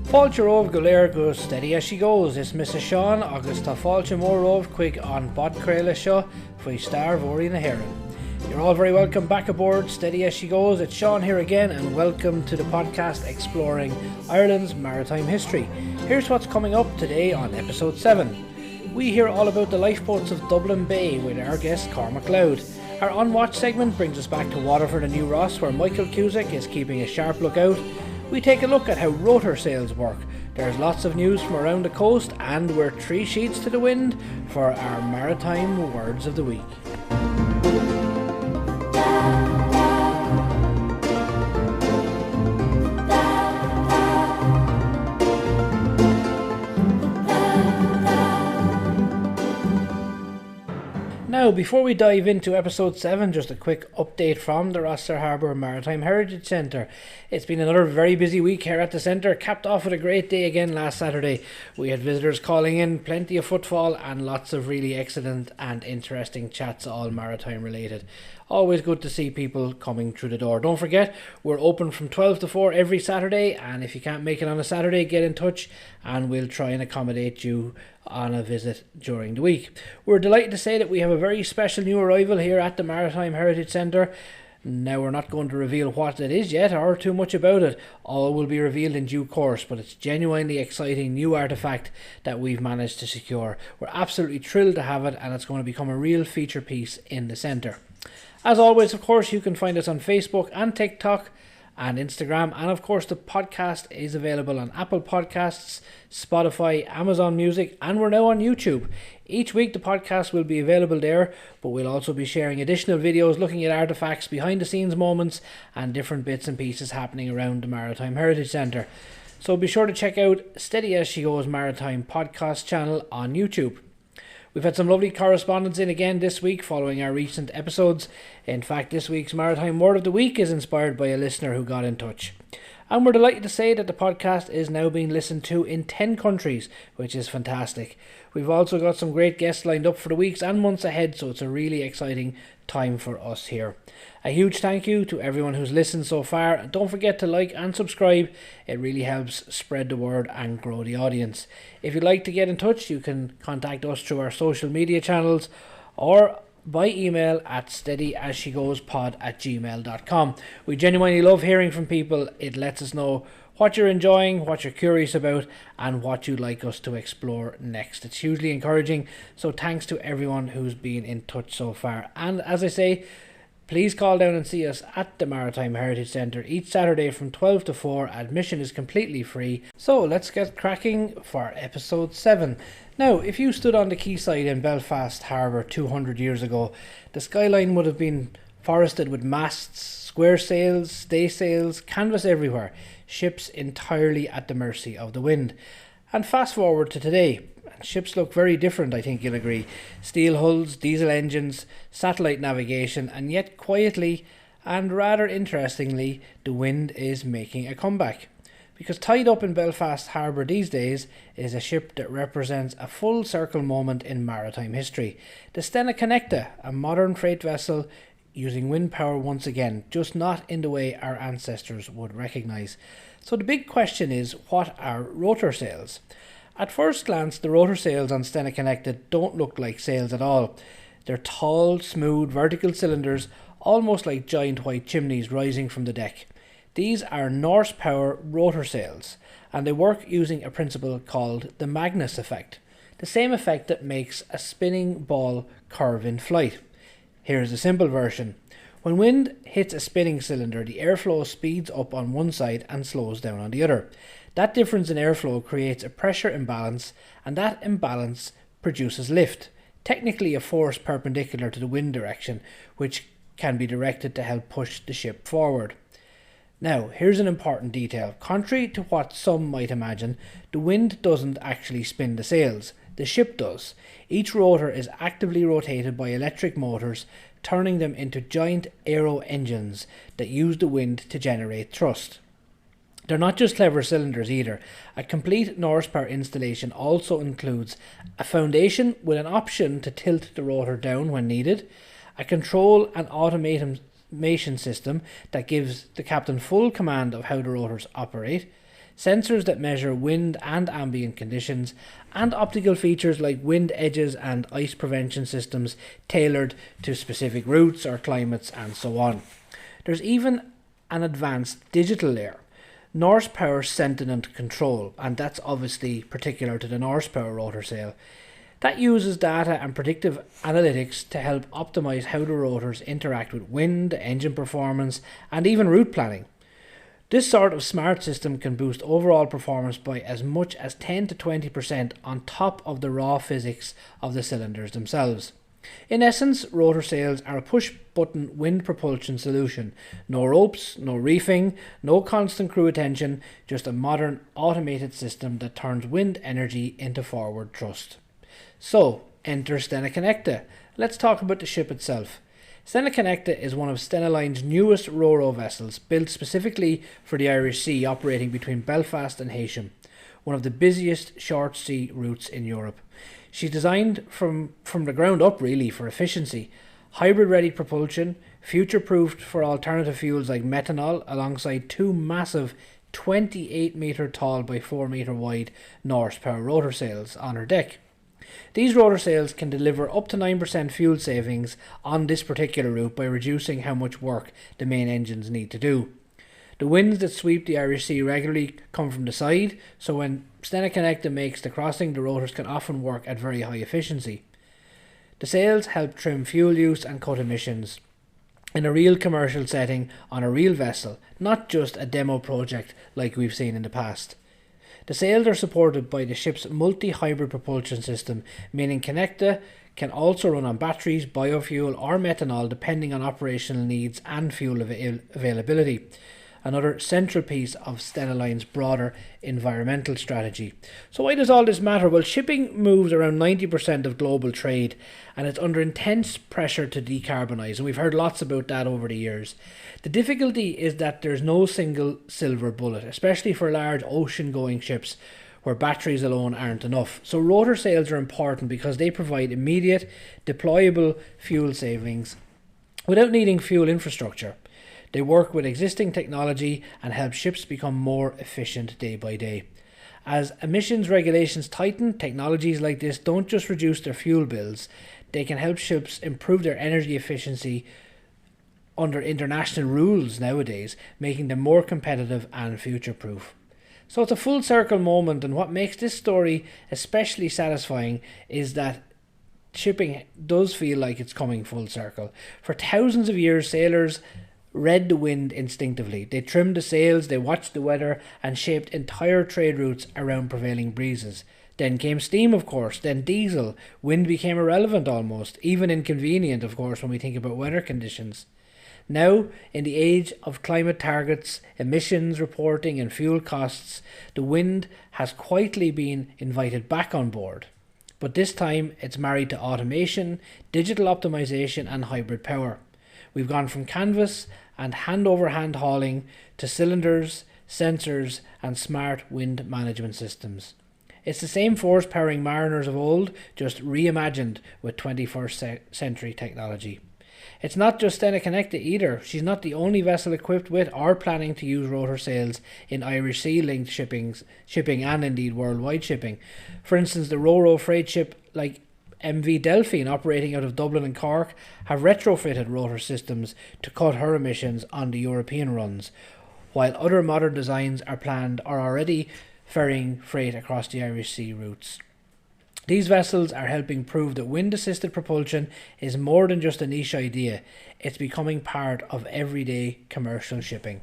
Fáilte romh go léir go steady as she goes. Is Mrs. Sean agus tá fáilte mór romh chuig an bod craile seo faoi star Mhórí na Héireann. You're all very welcome back aboard Steady as she goes. It's Sean here again and welcome to the podcast exploring Ireland's maritime history. Here's what's coming up today on episode 7. We hear all about the lifeboats of Dublin Bay with our guest Cormac Lowth. Our On Watch segment brings us back to Waterford and New Ross, where Michael Cusack is keeping a sharp lookout. We take a look at how rotor sails work. There's lots of news from around the coast, and we're 3 sheets to the wind for our maritime words of the week. Now, before we dive into episode 7, just a quick update from the Rossiter Harbour Maritime Heritage Centre. It's been another very busy week here at the centre, capped off with a great day again last Saturday. We had visitors calling in, plenty of footfall and lots of really excellent and interesting chats, all maritime related. Always good to see people coming through the door. Don't forget, we're open from 12 to 4 every Saturday, and if you can't make it on a Saturday, get in touch and we'll try and accommodate you on a visit during the week. We're delighted to say that we have a very special new arrival here at the Maritime Heritage Centre. Now, we're not going to reveal what it is yet or too much about it. All will be revealed in due course, but it's genuinely exciting new artefact that we've managed to secure. We're absolutely thrilled to have it, and it's going to become a real feature piece in the centre. As always, of course, you can find us on Facebook and TikTok and Instagram, and of course the podcast is available on Apple Podcasts, Spotify, Amazon Music, and we're now on YouTube. Each week the podcast will be available there, but we'll also be sharing additional videos looking at artefacts, behind the scenes moments and different bits and pieces happening around the Maritime Heritage Centre. So be sure to check out Steady As She Goes Maritime podcast channel on YouTube. We've had some lovely correspondence in again this week following our recent episodes. In fact, this week's Maritime Word of the Week is inspired by a listener who got in touch. And we're delighted to say that the podcast is now being listened to in 10 countries, which is fantastic. We've also got some great guests lined up for the weeks and months ahead, so it's a really exciting time for us here. A huge thank you to everyone who's listened so far. And don't forget to like and subscribe. It really helps spread the word and grow the audience. If you'd like to get in touch, you can contact us through our social media channels or by email at steadyashegoespod@gmail.com. We genuinely love hearing from people. It lets us know what you're enjoying, what you're curious about, and what you'd like us to explore next. It's hugely encouraging, so thanks to everyone who's been in touch so far. And as I say, please call down and see us at the Maritime Heritage Centre each Saturday from 12 to 4. Admission is completely free. So let's get cracking for episode 7. Now, if you stood on the quayside in Belfast Harbour 200 years ago, the skyline would have been forested with masts, square sails, staysails, canvas everywhere, ships entirely at the mercy of the wind. And fast forward to today, ships look very different, I think you'll agree. Steel hulls, diesel engines, satellite navigation, and yet quietly and rather interestingly, the wind is making a comeback. Because tied up in Belfast Harbour these days is a ship that represents a full circle moment in maritime history. The Stena Connecta, a modern freight vessel using wind power once again, just not in the way our ancestors would recognise. So the big question is, what are rotor sails? At first glance, the rotor sails on Stena Connecta don't look like sails at all. They're tall, smooth, vertical cylinders, almost like giant white chimneys rising from the deck. These are Norse power rotor sails, and they work using a principle called the Magnus effect, the same effect that makes a spinning ball curve in flight. Here's a simple version. When wind hits a spinning cylinder, the airflow speeds up on one side and slows down on the other. That difference in airflow creates a pressure imbalance, and that imbalance produces lift, technically a force perpendicular to the wind direction, which can be directed to help push the ship forward. Now, here's an important detail. Contrary to what some might imagine, the wind doesn't actually spin the sails. The ship does. Each rotor is actively rotated by electric motors, turning them into giant aero engines that use the wind to generate thrust. They're not just clever cylinders either. A complete Norse power installation also includes a foundation with an option to tilt the rotor down when needed, a control and automation system that gives the captain full command of how the rotors operate, sensors that measure wind and ambient conditions, and optical features like wind edges and ice prevention systems tailored to specific routes or climates and so on. There's even an advanced digital layer, Norse Power Sentient Control, and that's obviously particular to the Norse Power rotor sail. That uses data and predictive analytics to help optimise how the rotors interact with wind, engine performance, and even route planning. This sort of smart system can boost overall performance by as much as 10 to 20% on top of the raw physics of the cylinders themselves. In essence, rotor sails are a push-button wind propulsion solution. No ropes, no reefing, no constant crew attention, just a modern automated system that turns wind energy into forward thrust. So, enter Stena Connecta. Let's talk about the ship itself. Stena Connecta is one of Stena Line's newest Ro-Ro vessels, built specifically for the Irish Sea, operating between Belfast and Heysham, one of the busiest short sea routes in Europe. She's designed from the ground up really for efficiency, hybrid-ready propulsion, future-proofed for alternative fuels like methanol, alongside two massive 28 metre tall by 4 metre wide Norse Power rotor sails on her deck. These rotor sails can deliver up to 9% fuel savings on this particular route by reducing how much work the main engines need to do. The winds that sweep the Irish Sea regularly come from the side, so when Stena Connecta makes the crossing, the rotors can often work at very high efficiency. The sails help trim fuel use and cut emissions in a real commercial setting on a real vessel, not just a demo project like we've seen in the past. The sails are supported by the ship's multi-hybrid propulsion system, meaning Connecta can also run on batteries, biofuel or methanol depending on operational needs and fuel availability. Another central piece of Stena Line's broader environmental strategy. So why does all this matter? Well, shipping moves around 90% of global trade, and it's under intense pressure to decarbonise, and we've heard lots about that over the years. The difficulty is that there's no single silver bullet, especially for large ocean-going ships where batteries alone aren't enough. So rotor sails are important because they provide immediate, deployable fuel savings without needing fuel infrastructure. They work with existing technology and help ships become more efficient day by day. As emissions regulations tighten, technologies like this don't just reduce their fuel bills, they can help ships improve their energy efficiency under international rules nowadays, making them more competitive and future-proof. So it's a full circle moment, and what makes this story especially satisfying is that shipping does feel like it's coming full circle. For thousands of years, sailors read the wind instinctively. They trimmed the sails, they watched the weather, and shaped entire trade routes around prevailing breezes. Then came steam, of course, then diesel. Wind became irrelevant almost, even inconvenient, of course, when we think about weather conditions. Now, in the age of climate targets, emissions reporting and fuel costs, the wind has quietly been invited back on board. But this time, it's married to automation, digital optimization and hybrid power. We've gone from canvas and hand-over-hand hauling to cylinders, sensors and smart wind management systems. It's the same force powering mariners of old, just reimagined with 21st century technology. It's not just Stena Connecta either. She's not the only vessel equipped with or planning to use rotor sails in Irish Sea-linked shipping and indeed worldwide shipping. For instance, the Ro-Ro freight ship like MV Delphine, operating out of Dublin and Cork, have retrofitted rotor systems to cut her emissions on the European runs, while other modern designs are planned or already ferrying freight across the Irish Sea routes. These vessels are helping prove that wind-assisted propulsion is more than just a niche idea. It's becoming part of everyday commercial shipping.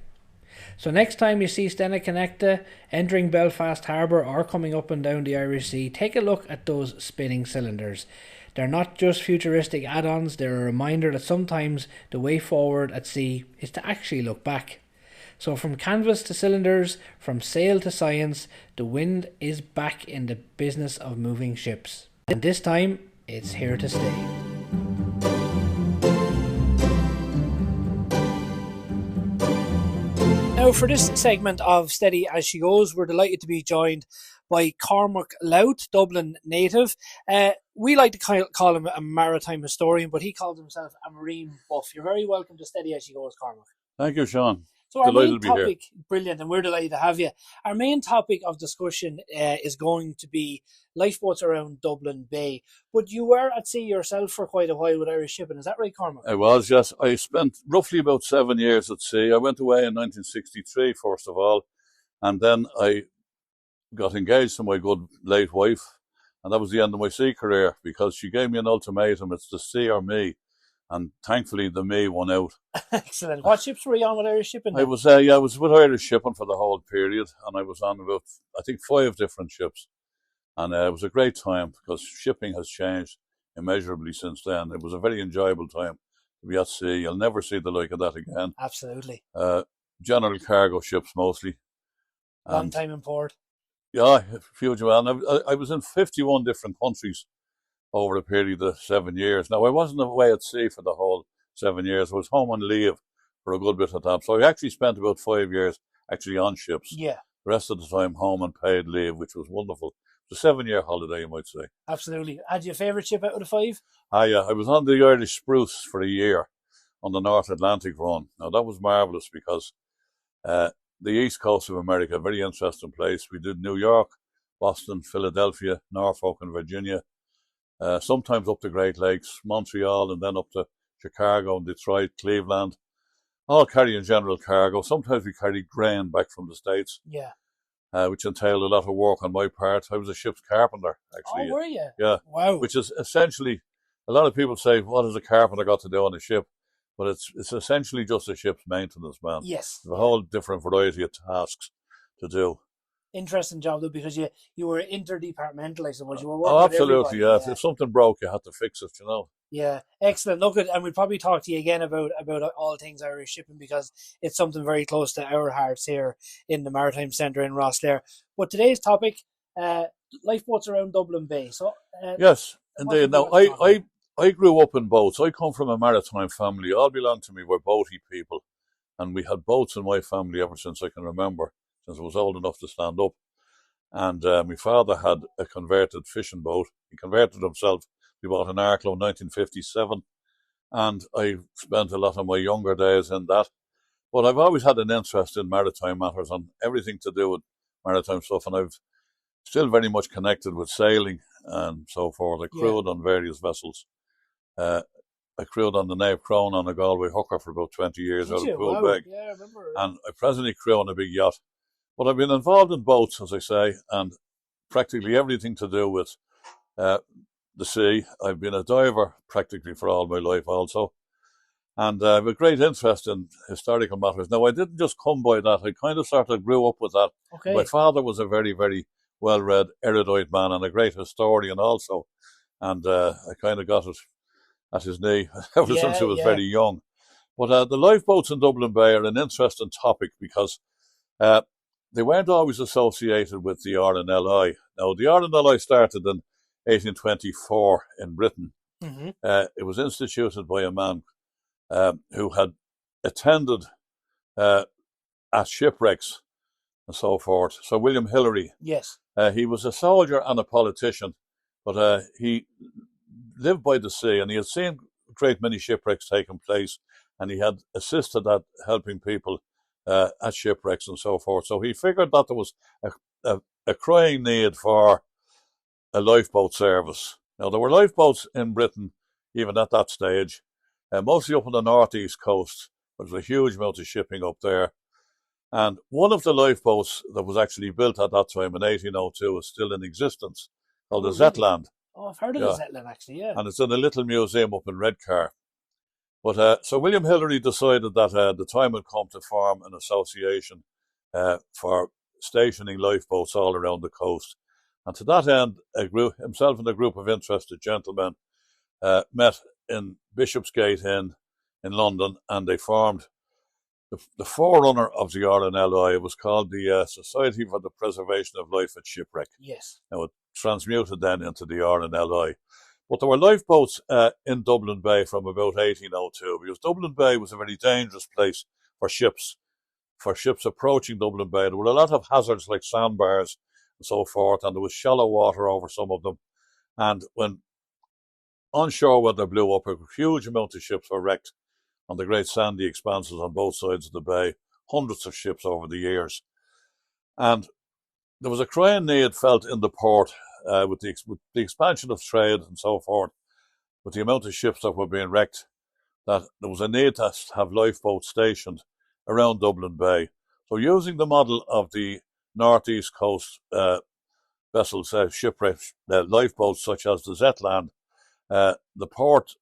So next time you see Stena Connecta entering Belfast Harbour or coming up and down the Irish Sea, take a look at those spinning cylinders. They're not just futuristic add-ons, they're a reminder that sometimes the way forward at sea is to actually look back. So from canvas to cylinders, from sail to science, the wind is back in the business of moving ships. And this time, it's here to stay. Now for this segment of Steady As She Goes, we're delighted to be joined by Cormac Lowth, Dublin native. We like to call him a maritime historian, but he calls himself a marine buff. You're very welcome to Steady As She Goes, Cormac. Thank you, Sean. So our Delighted main to be here. topic, brilliant, and we're delighted to have you. Our main topic of discussion is going to be lifeboats around Dublin Bay. But you were at sea yourself for quite a while with Irish Shipping, is that right, Cormac? I was, yes. I spent roughly about 7 years at sea. I went away in 1963, first of all, and then I got engaged to my good late wife, and that was the end of my sea career because she gave me an ultimatum: it's the sea or me. And thankfully, the me won out. Excellent. What ships were you on with Irish Shipping? I was with Irish Shipping for the whole period, and I was on about, I think, 5 different ships, and it was a great time because shipping has changed immeasurably since then. It was a very enjoyable time to be at sea. You'll never see the like of that again. Absolutely. General cargo ships mostly. Long time in port. Yeah, huge amount. I was in 51 different countries over a period of 7 years. Now, I wasn't away at sea for the whole 7 years. I was home on leave for a good bit of time. So I actually spent about 5 years actually on ships. Yeah. The rest of the time home on paid leave, which was wonderful. It was a 7-year holiday, you might say. Absolutely. Had you a favourite ship out of the 5? Yeah. I was on the Irish Spruce for a year on the North Atlantic run. Now, that was marvellous because the east coast of America, a very interesting place. We did New York, Boston, Philadelphia, Norfolk and Virginia. Sometimes up the Great Lakes, Montreal, and then up to Chicago and Detroit, Cleveland, all carrying general cargo. Sometimes we carried grain back from the States, which entailed a lot of work on my part. I was a ship's carpenter, actually. Oh, were you? Yeah. Wow. Which is essentially, a lot of people say, what has a carpenter got to do on a ship? But it's essentially just a ship's maintenance man. Yes. There's a whole different variety of tasks to do. Interesting job though, because you were interdepartmental, I suppose. You were working absolutely, with yeah. If something broke, you had to fix it, you know. Yeah, excellent. Look, and we'll probably talk to you again about all things Irish Shipping because it's something very close to our hearts here in the Maritime Centre in Rosslare. But today's topic, lifeboats around Dublin Bay. So yes, indeed. Now, I grew up in boats. I come from a maritime family. All belong to me were boaty people, and we had boats in my family ever since I can remember, since I was old enough to stand up. And my father had a converted fishing boat. He converted himself. We bought an Arklow in 1957, and I spent a lot of my younger days in that. But I've always had an interest in maritime matters and everything to do with maritime stuff, and I've still very much connected with sailing and so forth. I crewed on various vessels. I crewed on the Nave Crown on a Galway hooker for about 20 years out of Poolbeg. Yeah, I remember. And I presently crew on a big yacht. But I've been involved in boats, as I say, and practically everything to do with the sea. I've been a diver practically for all my life also. And I have a great interest in historical matters. Now, I didn't just come by that. I kind of sort of grew up with that. Okay. My father was a very, very well-read, erudite man and a great historian also. And I kind of got it at his knee ever since I was very young. But the lifeboats in Dublin Bay are an interesting topic because they weren't always associated with the RNLI. Now, the RNLI started in 1824 in Britain. Mm-hmm. It was instituted by a man who had attended at shipwrecks and so forth. So William Hillary. Yes. He was a soldier and a politician, but he lived by the sea and he had seen a great many shipwrecks taking place, and he had assisted at helping people at shipwrecks and so forth. So he figured that there was a crying need for a lifeboat service. Now, there were lifeboats in Britain even at that stage, mostly up on the northeast coast. There was a huge amount of shipping up there. And one of the lifeboats that was actually built at that time in 1802 is still in existence, called the Zetland. Oh, I've heard of the Zetland, actually, yeah. And it's in a little museum up in Redcar. But so William Hillary decided that the time had come to form an association for stationing lifeboats all around the coast. And to that end, himself and a group of interested gentlemen met in Bishopsgate Inn in London, and they formed the forerunner of the RNLI. It was called the Society for the Preservation of Life at Shipwreck. Yes. Now, it transmuted then into the RNLI. But there were lifeboats in Dublin Bay from about 1802, because Dublin Bay was a very dangerous place for ships approaching Dublin Bay. There were a lot of hazards like sandbars and so forth, and there was shallow water over some of them. And when onshore weather blew up, a huge amount of ships were wrecked on the great sandy expanses on both sides of the bay, hundreds of ships over the years. And there was a crying need felt in the port with the expansion of trade and so forth, with the amount of ships that were being wrecked, that there was a need to have lifeboats stationed around Dublin Bay. So using the model of the northeast coast vessels, shipwrecks, lifeboats such as the Zetland, the port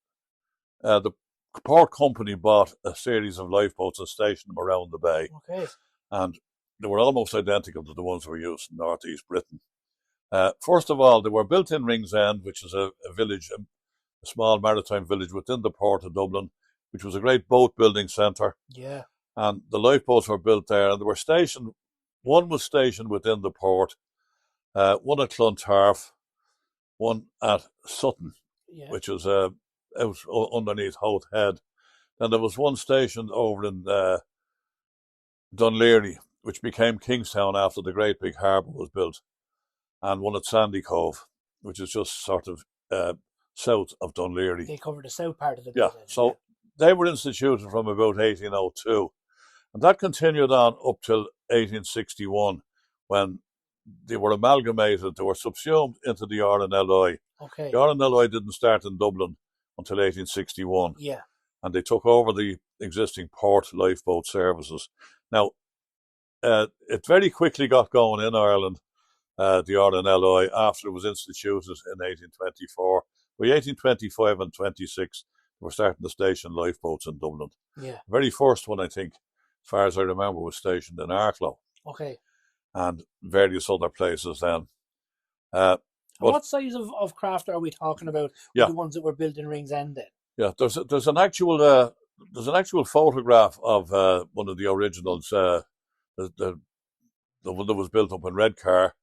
company bought a series of lifeboats and stationed them around the bay. Okay. And they were almost identical to the ones we used in northeast Britain. First of all, they were built in Ringsend, which is a village, a small maritime village within the port of Dublin, which was a great boat building centre. Yeah. And the lifeboats were built there, and they were stationed. One was stationed within the port, one at Clontarf, one at Sutton, which was out underneath Howth Head. And there was one stationed over in Dunleary, which became Kingstown after the great big harbour was built, and one at Sandy Cove, which is just sort of south of Dunleary. They covered the south part of the bay. Yeah, so they were instituted from about 1802, and that continued on up till 1861, when they were amalgamated, they were subsumed into the RNLI. Okay. The RNLI didn't start in Dublin until 1861. Yeah. And they took over the existing port lifeboat services. Now, it very quickly got going in Ireland, the RNLI, after it was instituted in 1824. By 1825 and 26, we were starting to station lifeboats in Dublin. Yeah. The very first one, I think, as far as I remember, was stationed in Arklow. Okay. And various other places then. What size of craft are we talking about? Yeah. The ones that were built in Ringsend then? Yeah, there's an actual photograph of one of the originals, the one that was built up in Redcar.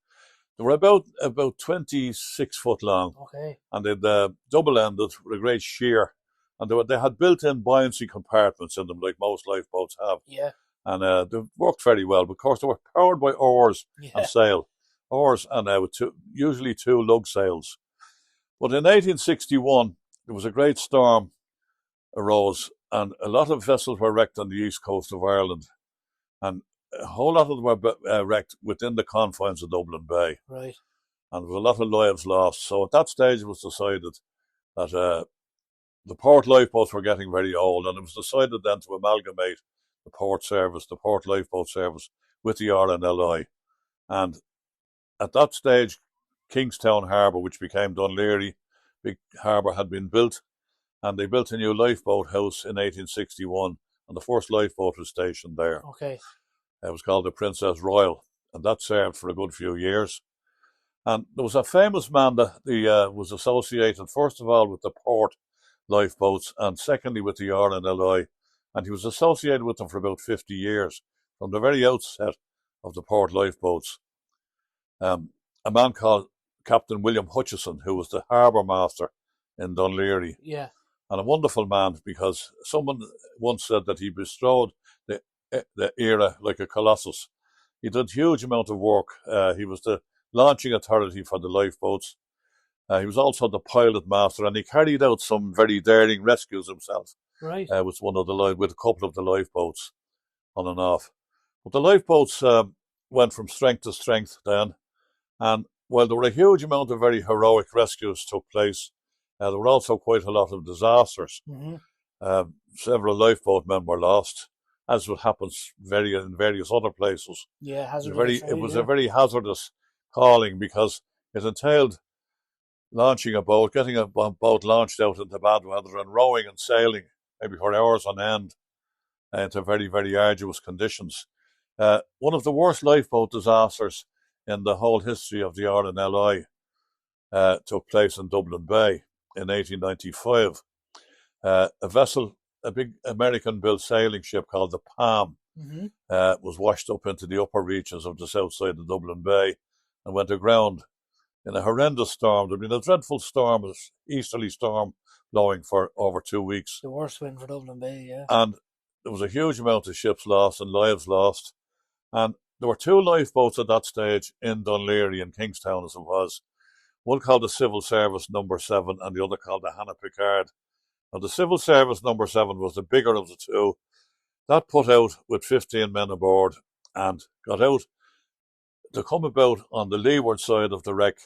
They were about 26 foot long. Okay. And they'd double ended with a great sheer, and they had built-in buoyancy compartments in them, like most lifeboats have. Yeah. And they worked very well. But of course, they were powered by oars and sail. Oars and with usually two lug sails. But in 1861, there was a great storm arose, and a lot of vessels were wrecked on the east coast of Ireland. And a whole lot of them were wrecked within the confines of Dublin Bay. Right. And there was a lot of lives lost. So at that stage, it was decided that the port lifeboats were getting very old, and it was decided then to amalgamate the port lifeboat service, with the RNLI. And at that stage, Kingstown Harbour, which became Dunleary, big harbour, had been built, and they built a new lifeboat house in 1861, and the first lifeboat was stationed there. Okay. It was called the Princess Royal, and that served for a good few years. And there was a famous man that was associated, first of all, with the port lifeboats, and secondly with the RNLI, and he was associated with them for about 50 years, from the very outset of the port lifeboats. A man called Captain William Hutchison, who was the harbour master in Dunleary. Yeah. And a wonderful man, because someone once said that he bestrode the era like a colossus. He did huge amount of work. He was the launching authority for the lifeboats. He was also the pilot master, and he carried out some very daring rescues himself. Right. With a couple of the lifeboats on and off. But the lifeboats went from strength to strength then, and while there were a huge amount of very heroic rescues took place, there were also quite a lot of disasters. Mm-hmm. Several lifeboat men were lost, as would happen in various other places. Yeah, hazardous. It was a very hazardous calling, because it entailed launching a boat, getting a boat launched out into bad weather, and rowing and sailing maybe for hours on end into very, very arduous conditions. One of the worst lifeboat disasters in the whole history of the RNLI took place in Dublin Bay in 1895. A vessel, a big American-built sailing ship called the Palm, mm-hmm. Was washed up into the upper reaches of the south side of Dublin Bay and went aground in a horrendous storm. There'd been a dreadful storm, an easterly storm, blowing for over 2 weeks. The worst wind for Dublin Bay, yeah. And there was a huge amount of ships lost and lives lost. And there were two lifeboats at that stage in Dunleary and Kingstown, as it was. One called the Civil Service Number 7 and the other called the Hannah Picard. Now, the Civil Service Number 7 was the bigger of the two. That put out with 15 men aboard and got out to come about on the leeward side of the wreck.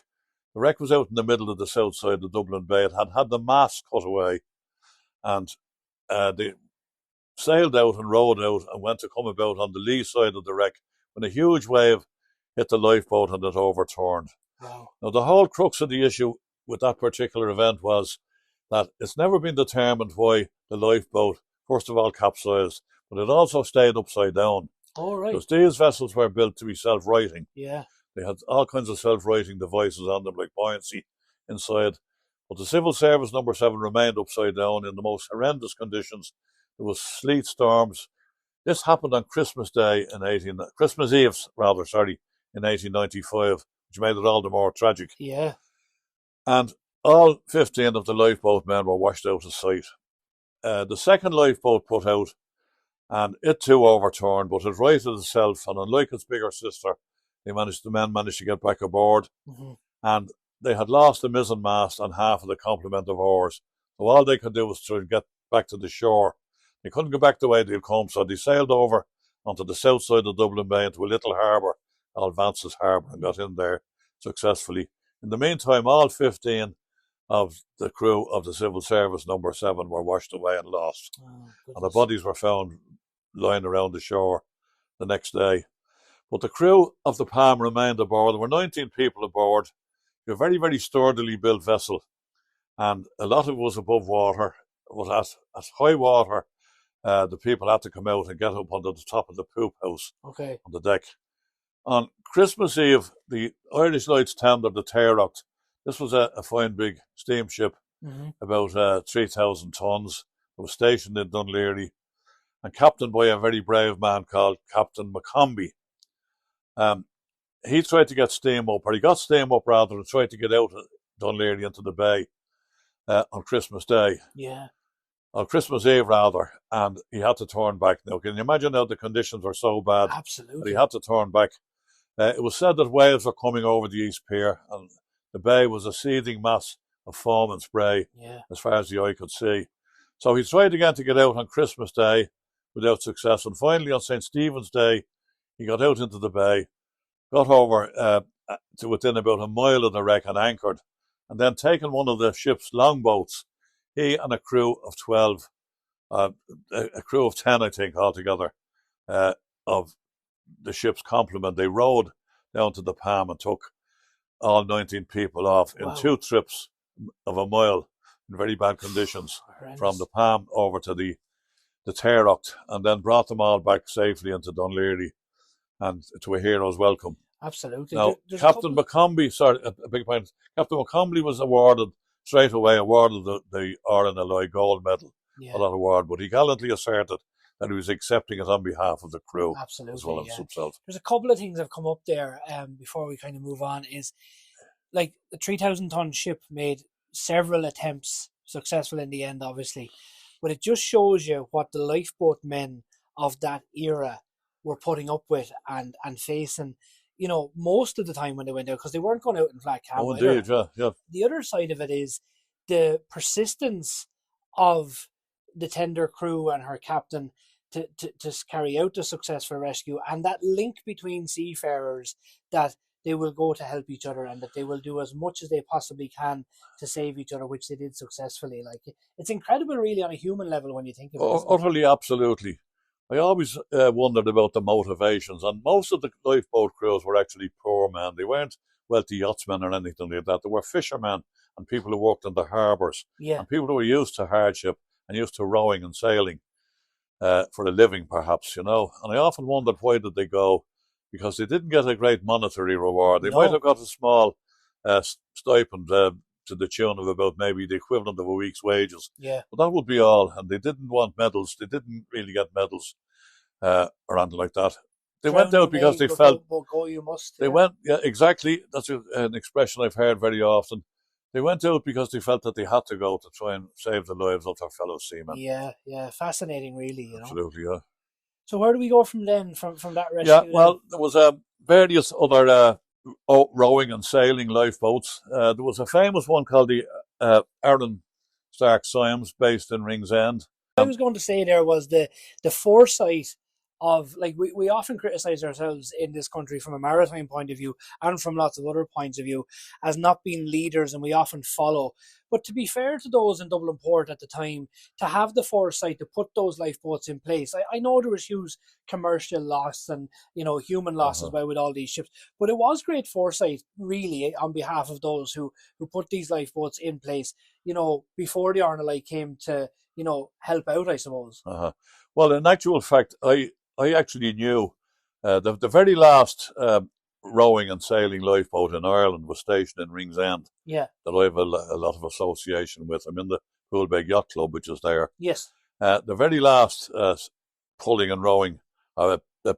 The wreck was out in the middle of the south side of Dublin Bay. It had the mast cut away, and they sailed out and rowed out and went to come about on the lee side of the wreck when a huge wave hit the lifeboat and it overturned. Wow. Now, the whole crux of the issue with that particular event was that it's never been determined why the lifeboat, first of all, capsized, but it also stayed upside down. All right. Because these vessels were built to be self-righting. Yeah. They had all kinds of self-righting devices on them, like buoyancy inside. But the Civil Service number 7 remained upside down in the most horrendous conditions. There was sleet storms. This happened on Christmas Eve, in 1895, which made it all the more tragic. Yeah. And all 15 of the lifeboat men were washed out of sight. The second lifeboat put out, and it too overturned, but it righted itself, and unlike its bigger sister, the men managed to get back aboard, and they had lost the mizzen mast and half of the complement of oars. So all they could do was try to get back to the shore. They couldn't go back the way they'd come, so they sailed over onto the south side of Dublin Bay into a little harbour called Vance's Harbour and got in there successfully. In the meantime, all 15 of the crew of the Civil Service number 7 were washed away and lost. And the bodies were found lying around the shore the next day. But the crew of the Palm remained aboard. There were 19 people aboard. A very, very sturdily built vessel, and a lot of it was above water. But at high water, the people had to come out and get up onto the top of the poop house on the deck. On Christmas Eve, the Irish Lights tendered the Taoireacht. This was a fine big steamship, about 3,000 tons. It was stationed in Dunleary and captained by a very brave man called Captain McCombie. He tried to get steam up, or he got steam up rather, and tried to get out of Dunleary into the bay on Christmas Day. Yeah. On Christmas Eve, rather, and he had to turn back. Now, can you imagine how the conditions were so bad? Absolutely. That he had to turn back. It was said that waves were coming over the East Pier, and the bay was a seething mass of foam and spray as far as the eye could see. So he tried again to get out on Christmas Day without success, and finally on St. Stephen's Day, he got out into the bay, got over to within about a mile of the wreck and anchored, and then taking one of the ship's longboats, he and a crew of 12, a crew of 10, I think, altogether, of the ship's complement, they rowed down to the Palm and took all 19 people off in 2 trips of a mile in very bad conditions from the Palm over to the Taoireacht, and then brought them all back safely into Dunleary and to a hero's welcome. Absolutely. Now, Captain McCombie, Captain McCombie was straight away awarded the RNLI gold medal for that award, but he gallantly asserted that he was accepting it on behalf of the crew as well as himself. There's a couple of things that have come up there before we kind of move on. Is like the 3,000-ton ship made several attempts, successful in the end, obviously, but it just shows you what the lifeboat men of that era were putting up with and facing, you know, most of the time when they went out, because they weren't going out in flat cam. Oh, indeed, yeah. The other side of it is the persistence of the tender crew and her captain to carry out the successful rescue, and that link between seafarers that they will go to help each other and that they will do as much as they possibly can to save each other, which they did successfully. Like, it's incredible, really, on a human level when you think of it. Utterly, absolutely. I always wondered about the motivations, and most of the lifeboat crews were actually poor men. They weren't wealthy yachtsmen or anything like that. They were fishermen and people who worked in the harbours, and people who were used to hardship and used to rowing and sailing for a living, perhaps, you know. And I often wondered, why did they go? Because they didn't get a great monetary reward. They might have got a small stipend to the tune of about maybe the equivalent of a week's wages. Yeah. But that would be all. And they didn't want medals. They didn't really get medals or anything like that. They went out because they felt... Go you must. They went, exactly. That's an expression I've heard very often. They went out because they felt that they had to go to try and save the lives of their fellow seamen. Yeah. Fascinating, really, you know. Absolutely, yeah. So where do we go from then, from that rescue? Yeah, well, there was various other rowing and sailing lifeboats. There was a famous one called the Aaron Stark Symes, based in Ringsend. I was going to say there was the foresight of, like, we often criticize ourselves in this country from a maritime point of view and from lots of other points of view as not being leaders, and we often follow. But to be fair to those in Dublin Port at the time, to have the foresight to put those lifeboats in place, I know there was huge commercial loss and, human loss as well with all these ships, but it was great foresight really on behalf of those who put these lifeboats in place, before the RNLI came to help out, I suppose. Well, in actual fact, I actually knew the very last rowing and sailing lifeboat in Ireland was stationed in Ringsend. Yeah. That I have a lot of association with. I'm in the Pool Bay Yacht Club, which is there. Yes. The very last pulling and rowing,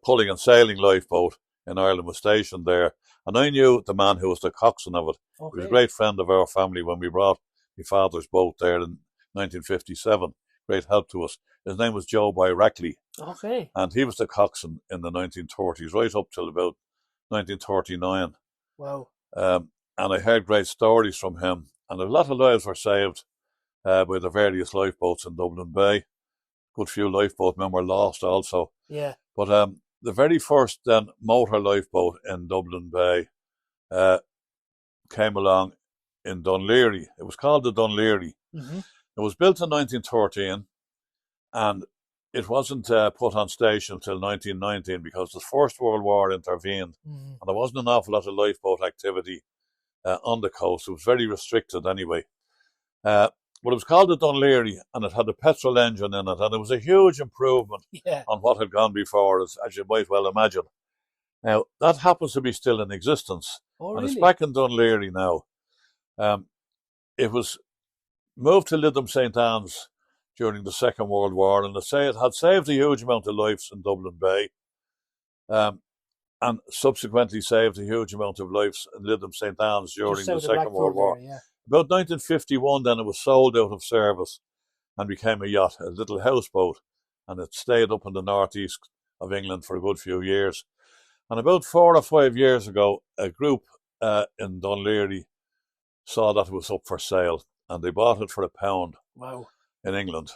pulling and sailing lifeboat in Ireland was stationed there. And I knew the man who was the coxswain of it. Okay. He was a great friend of our family when we brought my father's boat there in 1957. Great help to us. His name was Joe Rackley. Okay. And he was the coxswain in the 1930s, right up till about 1939. Wow. And I heard great stories from him. And a lot of lives were saved by the various lifeboats in Dublin Bay. Good few lifeboat men were lost also. Yeah. But the very first then motor lifeboat in Dublin Bay came along in Dunleary. It was called the Dunleary. Mm-hmm. It was built in 1913, and it wasn't put on station until 1919 because the First World War intervened, and there wasn't an awful lot of lifeboat activity on the coast. It was very restricted anyway. But it was called the Dunleary, and it had a petrol engine in it, and it was a huge improvement on what had gone before, as you might well imagine. Now, that happens to be still in existence, and really? It's back in Dunleary now. It was moved to Lytham St. Anne's during the Second World War, and it had saved a huge amount of lives in Dublin Bay, and subsequently saved a huge amount of lives in Lytham St. Anne's during the Second World War. Yeah. About 1951, then it was sold out of service and became a yacht, a little houseboat, and it stayed up in the northeast of England for a good few years. And about 4 or 5 years ago, a group in Dunleary saw that it was up for sale, and they bought it for £1. Wow. In England,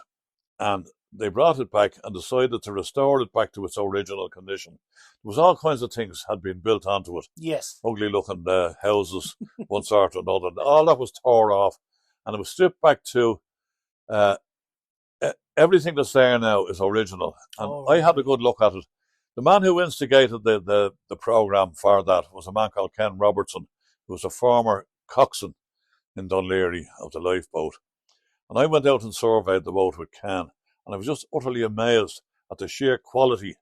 and they brought it back and decided to restore it back to its original condition. There was all kinds of things had been built onto it. Yes. Ugly looking houses, one sort or another. All that was tore off, and it was stripped back to everything that's there now is original. And I had a good look at it. The man who instigated the programme for that was a man called Ken Robertson, who was a former coxswain in Dunleary of the Lifeboat. And I went out and surveyed the boat with Ken, and I was just utterly amazed at the sheer quality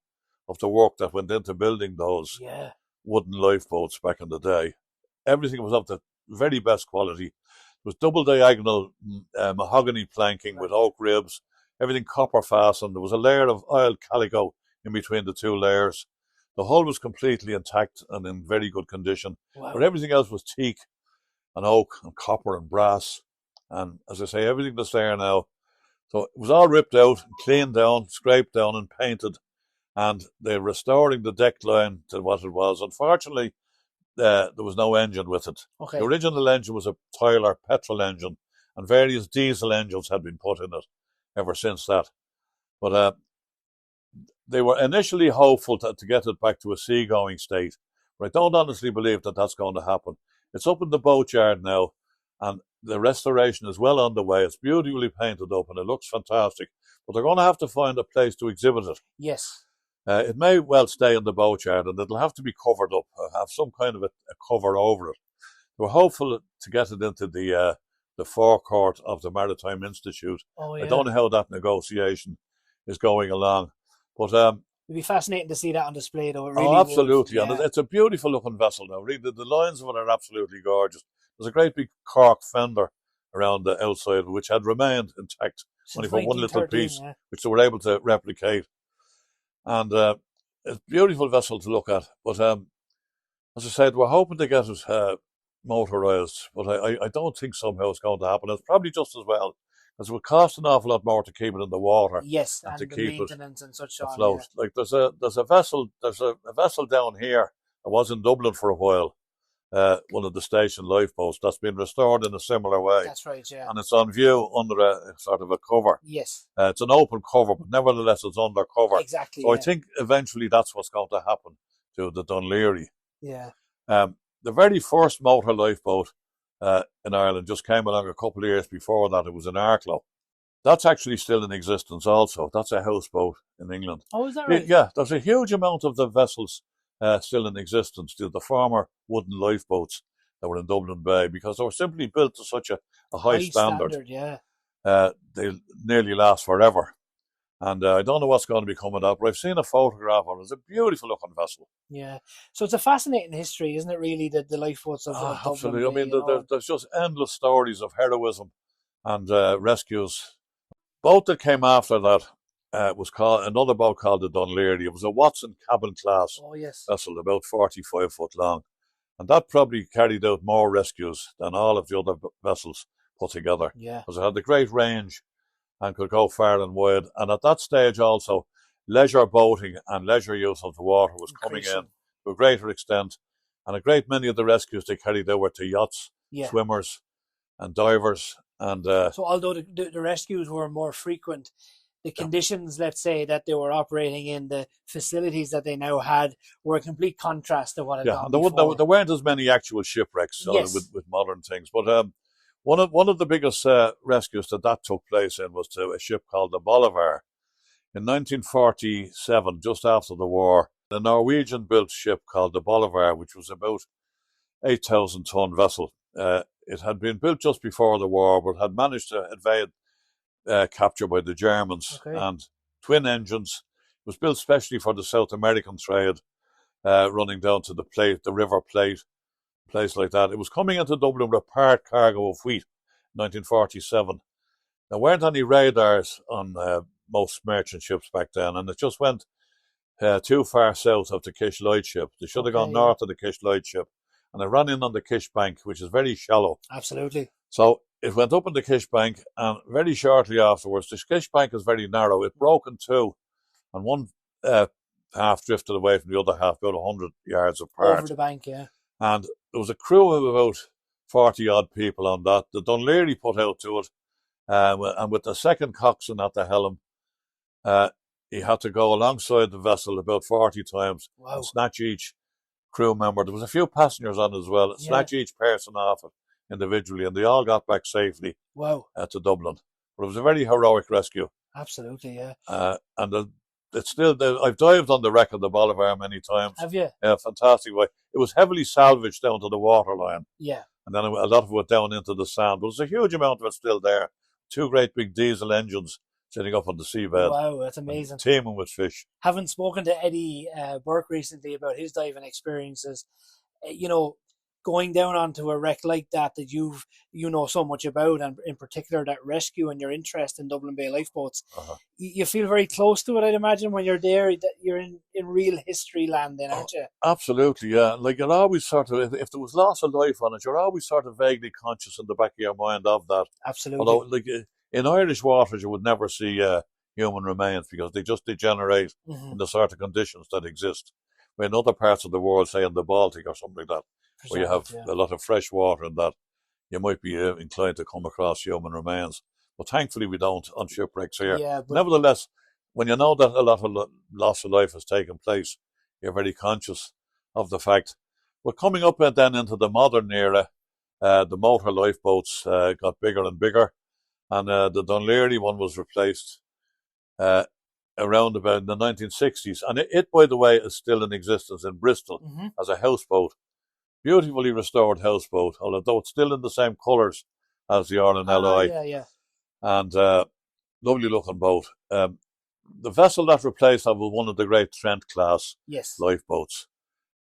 of the work that went into building those wooden lifeboats back in the day. Everything was of the very best quality. It was double diagonal mahogany planking with oak ribs, everything copper fastened. There was a layer of oiled calico in between the two layers. The hull was completely intact and in very good condition, but everything else was teak and oak and copper and brass. And as I say, everything that's there now. So it was all ripped out, cleaned down, scraped down and painted. And they're restoring the deck line to what it was. Unfortunately, there was no engine with it. Okay. The original engine was a Tyler petrol engine, and various diesel engines had been put in it ever since that. But they were initially hopeful to get it back to a seagoing state. But I don't honestly believe that that's going to happen. It's up in the boatyard now, and the restoration is well underway. It's beautifully painted up and it looks fantastic. But they're going to have to find a place to exhibit it. Yes. It may well stay in the boatyard, and it'll have to be covered up, have some kind of a cover over it. We're hopeful to get it into the forecourt of the Maritime Institute. I don't know how that negotiation is going along. But it'd be fascinating to see that on display, though. It really absolutely. Would. Yeah. And it's a beautiful looking vessel now. Really, the lines of it are absolutely gorgeous. There's a great big cork fender around the outside, which had remained intact, only for one little piece, which they were able to replicate. And it's a beautiful vessel to look at. But as I said, we're hoping to get it motorised, but I don't think somehow it's going to happen. It's probably just as well, because it would cost an awful lot more to keep it in the water. Yes, and to the keep maintenance and such afloat. Like there's a vessel down here that was in Dublin for a while, one of the station lifeboats that's been restored in a similar way. That's right, yeah. And it's on view under a sort of a cover. Yes. It's an open cover, but nevertheless it's under cover. Exactly. So I think eventually that's what's going to happen to the Dún Laoghaire. Yeah. The very first motor lifeboat in Ireland just came along a couple of years before that. It was in Arklow. That's actually still in existence also. That's a houseboat in England. Oh, is that right? Yeah, there's a huge amount of the vessels still in existence, the former wooden lifeboats that were in Dublin Bay, because they were simply built to such a high standard. Yeah. They nearly last forever. And I don't know what's going to become of that, but I've seen a photograph of it. It's a beautiful looking vessel. Yeah. So it's a fascinating history, isn't it, really, the lifeboats of Dublin absolutely. Bay, I mean, there's just endless stories of heroism and rescues. Boat that came after that was called another boat called the Dún Laoghaire. It was a Watson cabin class vessel, about 45 foot long. And that probably carried out more rescues than all of the other vessels put together. Yeah. Because it had a great range and could go far and wide. And at that stage also, leisure boating and leisure use of the water was coming in to a greater extent. And a great many of the rescues they carried out were to yachts, swimmers and divers. And so although the rescues were more frequent, the conditions, let's say, that they were operating in, the facilities that they now had, were a complete contrast to what had gone before. There weren't as many actual shipwrecks with modern things. But one of the biggest rescues that took place in was to a ship called the Laoghaire. In 1947, just after the war, a Norwegian-built ship called the Laoghaire, which was about 8,000-ton vessel. It had been built just before the war, but had managed to evade capture by the Germans. And twin engines. It was built specially for the South American trade, running down to the River Plate, place like that. It was coming into Dublin with part cargo of wheat, 1947. There weren't any radars on most merchant ships back then, and it just went too far south of the Kish Lightship. They should have gone north of the Kish Lightship, and it ran in on the Kish Bank, which is very shallow. Absolutely. So it went up in the Kish Bank, and very shortly afterwards, the Kish Bank is very narrow. It broke in two, and one half drifted away from the other half, about 100 yards apart. Over the bank, yeah. And there was a crew of about 40-odd people on that. The Dún Laoghaire put out to it, and with the second coxswain at the helm, he had to go alongside the vessel about 40 times and snatch each crew member. There was a few passengers on as well. Snatch each person off it individually, and they all got back safely to Dublin. But it was a very heroic rescue. Absolutely, yeah. And it's still, I've dived on the wreck of the Laoghaire many times. Have you? Yeah, fantastic way. It was heavily salvaged down to the waterline. Yeah. And then a lot of it went down into the sand. But there's a huge amount of it still there. Two great big diesel engines sitting up on the seabed. Wow, that's amazing. Teeming with fish. Having spoken to Eddie Burke recently about his diving experiences, going down onto a wreck like that you know so much about, and in particular that rescue and your interest in Dublin Bay lifeboats, you feel very close to it, I'd imagine, when you're there. That you're in real history land then, aren't you? Absolutely, yeah. Like, you're always sort of, if there was loss of life on it, you're always sort of vaguely conscious in the back of your mind of that. Absolutely. Although, like, in Irish waters, you would never see human remains because they just degenerate in the sort of conditions that exist. But in other parts of the world, say in the Baltic or something like that, where you have a lot of fresh water and that, you might be inclined to come across human remains. But thankfully we don't on shipwrecks here. Yeah, but nevertheless, when you know that a lot of loss of life has taken place, you're very conscious of the fact. But coming up then into the modern era, the motor lifeboats got bigger and bigger, and the Dún Laoghaire one was replaced around about in the 1960s. And it, by the way, is still in existence in Bristol as a houseboat. Beautifully restored houseboat, although it's still in the same colours as the RNLI. And lovely looking boat. The vessel that replaced that was one of the great Trent class lifeboats.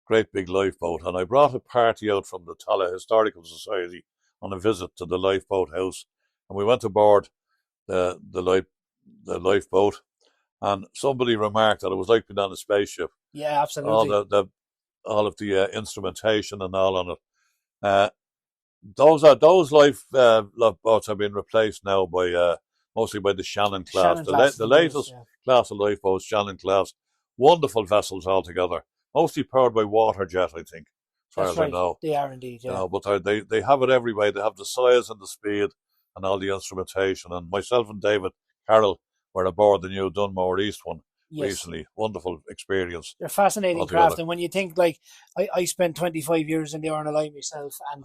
Great big lifeboat. And I brought a party out from the Tallaght Historical Society on a visit to the lifeboat house. And we went aboard the lifeboat. And somebody remarked that it was like being on a spaceship. Yeah, absolutely. All of the instrumentation and all on it. Those lifeboats have been replaced now by mostly by the Shannon class. The latest class of lifeboats, Shannon class. Wonderful vessels altogether. Mostly powered by water jet, I think. far That's as I right. know. They are indeed, yeah. But they have it every way. They have the size and the speed and all the instrumentation. And myself and David Carroll were aboard the new Dunmore East one recently. Wonderful experience. They're fascinating altogether. craft. And when you think, like, I spent 25 years in the RNLI myself, and,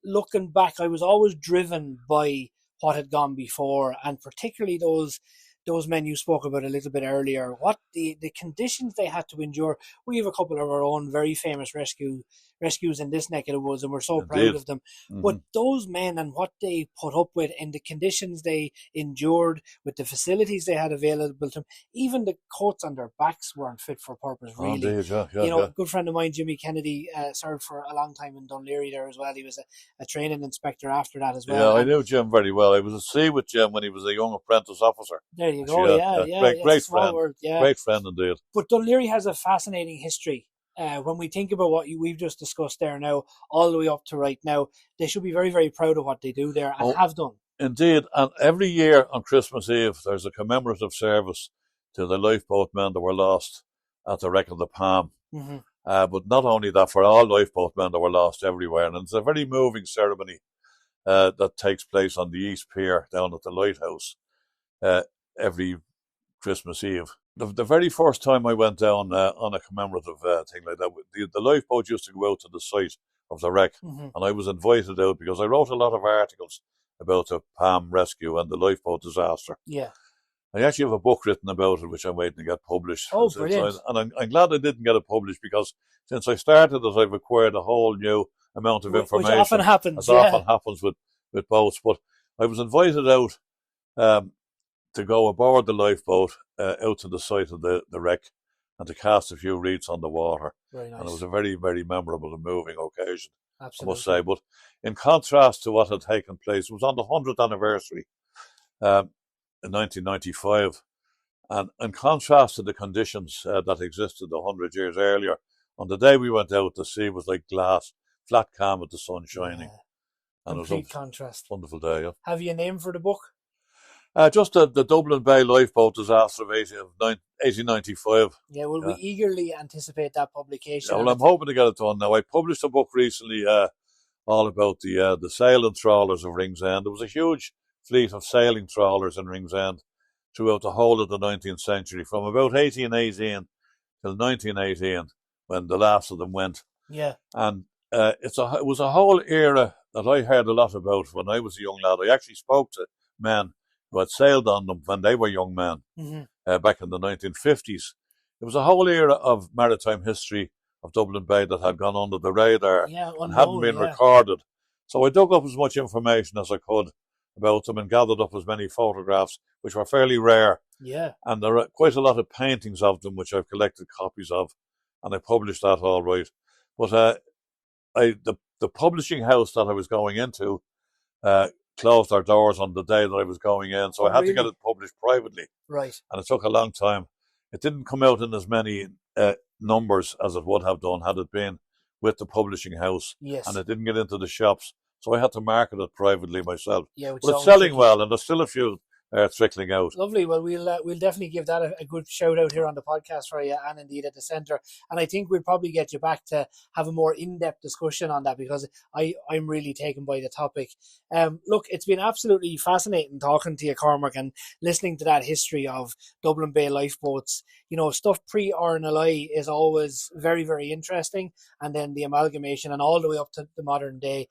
looking back, I was always driven by what had gone before, and particularly those men you spoke about a little bit earlier, what the conditions they had to endure. We have a couple of our own very famous rescues in this neck of the woods, and we're so proud of them. But those men and what they put up with, and the conditions they endured, with the facilities they had available to them, even the coats on their backs weren't fit for purpose, really. Indeed, A good friend of mine, Jimmy Kennedy, served for a long time in Dunleary there as well. He was a training inspector after that as well. Yeah, I knew Jim very well. I was at sea with Jim when he was a young apprentice officer. There you go. Great friend. World, yeah. Great friend indeed. But Dunleary has a fascinating history. When we think about what we've just discussed there now, all the way up to right now, they should be very, very proud of what they do there and have done. Indeed. And every year on Christmas Eve, there's a commemorative service to the lifeboat men that were lost at the wreck of the Palm. But not only that, for all lifeboat men that were lost everywhere. And it's a very moving ceremony that takes place on the East Pier down at the lighthouse every Christmas Eve. The very first time I went down on a commemorative thing like that, the lifeboat used to go out to the site of the wreck, and I was invited out because I wrote a lot of articles about the Palm rescue and the lifeboat disaster. Yeah. I actually have a book written about it, which I'm waiting to get published. Oh, brilliant. And I'm glad I didn't get it published, because since I started it, I've acquired a whole new amount of information. Which often happens, often happens with boats. But I was invited out to go aboard the lifeboat out to the site of the wreck and to cast a few wreaths on the water. Very nice. And it was a very, very memorable and moving occasion, Absolutely. I must say. But in contrast to what had taken place, it was on the 100th anniversary in 1995. And in contrast to the conditions that existed 100 years earlier, on the day we went out, the sea was like glass, flat calm with the sun shining. And complete it was a contrast. Wonderful day. Yeah. Have you a name for the book? Just the Dublin Bay Lifeboat disaster of 1895. Yeah, we eagerly anticipate that publication. Yeah, well, I'm hoping to get it done now. I published a book recently all about the sailing trawlers of Ringsend. There was a huge fleet of sailing trawlers in Ringsend throughout the whole of the 19th century, from about 1818 till 1918, when the last of them went. Yeah. And it was a whole era that I heard a lot about when I was a young lad. I actually spoke to men who had sailed on them when they were young men back in the 1950s. It was a whole era of maritime history of Dublin Bay that had gone under the radar and hadn't been recorded. So I dug up as much information as I could about them and gathered up as many photographs, which were fairly rare. Yeah. And there are quite a lot of paintings of them, which I've collected copies of, and I published that all right. But the publishing house that I was going into closed their doors on the day that I was going in, so I had to get it published privately. Right. And it took a long time. It didn't come out in as many numbers as it would have done had it been with the publishing house. Yes. And it didn't get into the shops, so I had to market it privately myself. Yeah, but it's selling well, and there's still a few trickling out. Lovely. Well, we'll definitely give that a good shout out here on the podcast for you, and indeed at the centre. And I think we'll probably get you back to have a more in-depth discussion on that, because I'm really taken by the topic. Look, it's been absolutely fascinating talking to you, Cormac, and listening to that history of Dublin Bay lifeboats. Stuff pre-RNLI is always very, very interesting, and then the amalgamation and all the way up to the modern day.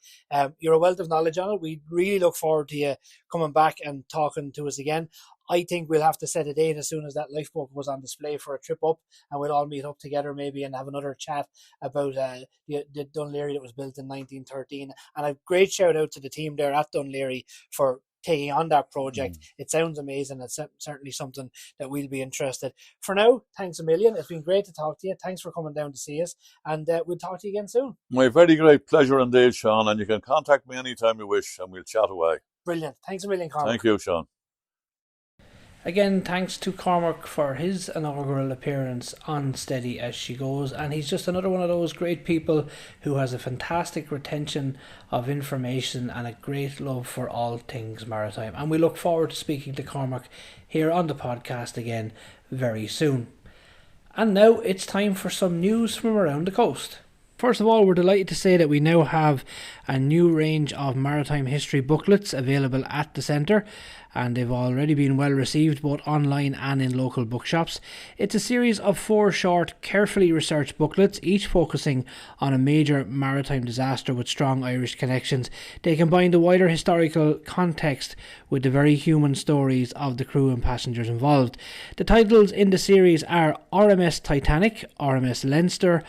You're a wealth of knowledge on it. We really look forward to you coming back and talking to us again. I think we'll have to set a date as soon as that lifeboat was on display for a trip up, and we'll all meet up together maybe and have another chat about the Dunleary that was built in 1913. And a great shout out to the team there at Dunleary for taking on that project. It sounds amazing. It's certainly something that we'll be interested. For now, thanks a million. It's been great to talk to you. Thanks for coming down to see us, and we'll talk to you again soon. My very great pleasure indeed, Sean, and you can contact me anytime you wish and we'll chat away. Brilliant. Thanks a million, Cormac. Thank you, Sean. Again, thanks to Cormac for his inaugural appearance on Steady As She Goes, and he's just another one of those great people who has a fantastic retention of information and a great love for all things maritime. And we look forward to speaking to Cormac here on the podcast again very soon. And now it's time for some news from around the coast. First of all, we're delighted to say that we now have a new range of maritime history booklets available at the centre, and they've already been well received both online and in local bookshops. It's a series of 4 short, carefully researched booklets, each focusing on a major maritime disaster with strong Irish connections. They combine the wider historical context with the very human stories of the crew and passengers involved. The titles in the series are RMS Titanic, RMS Leinster,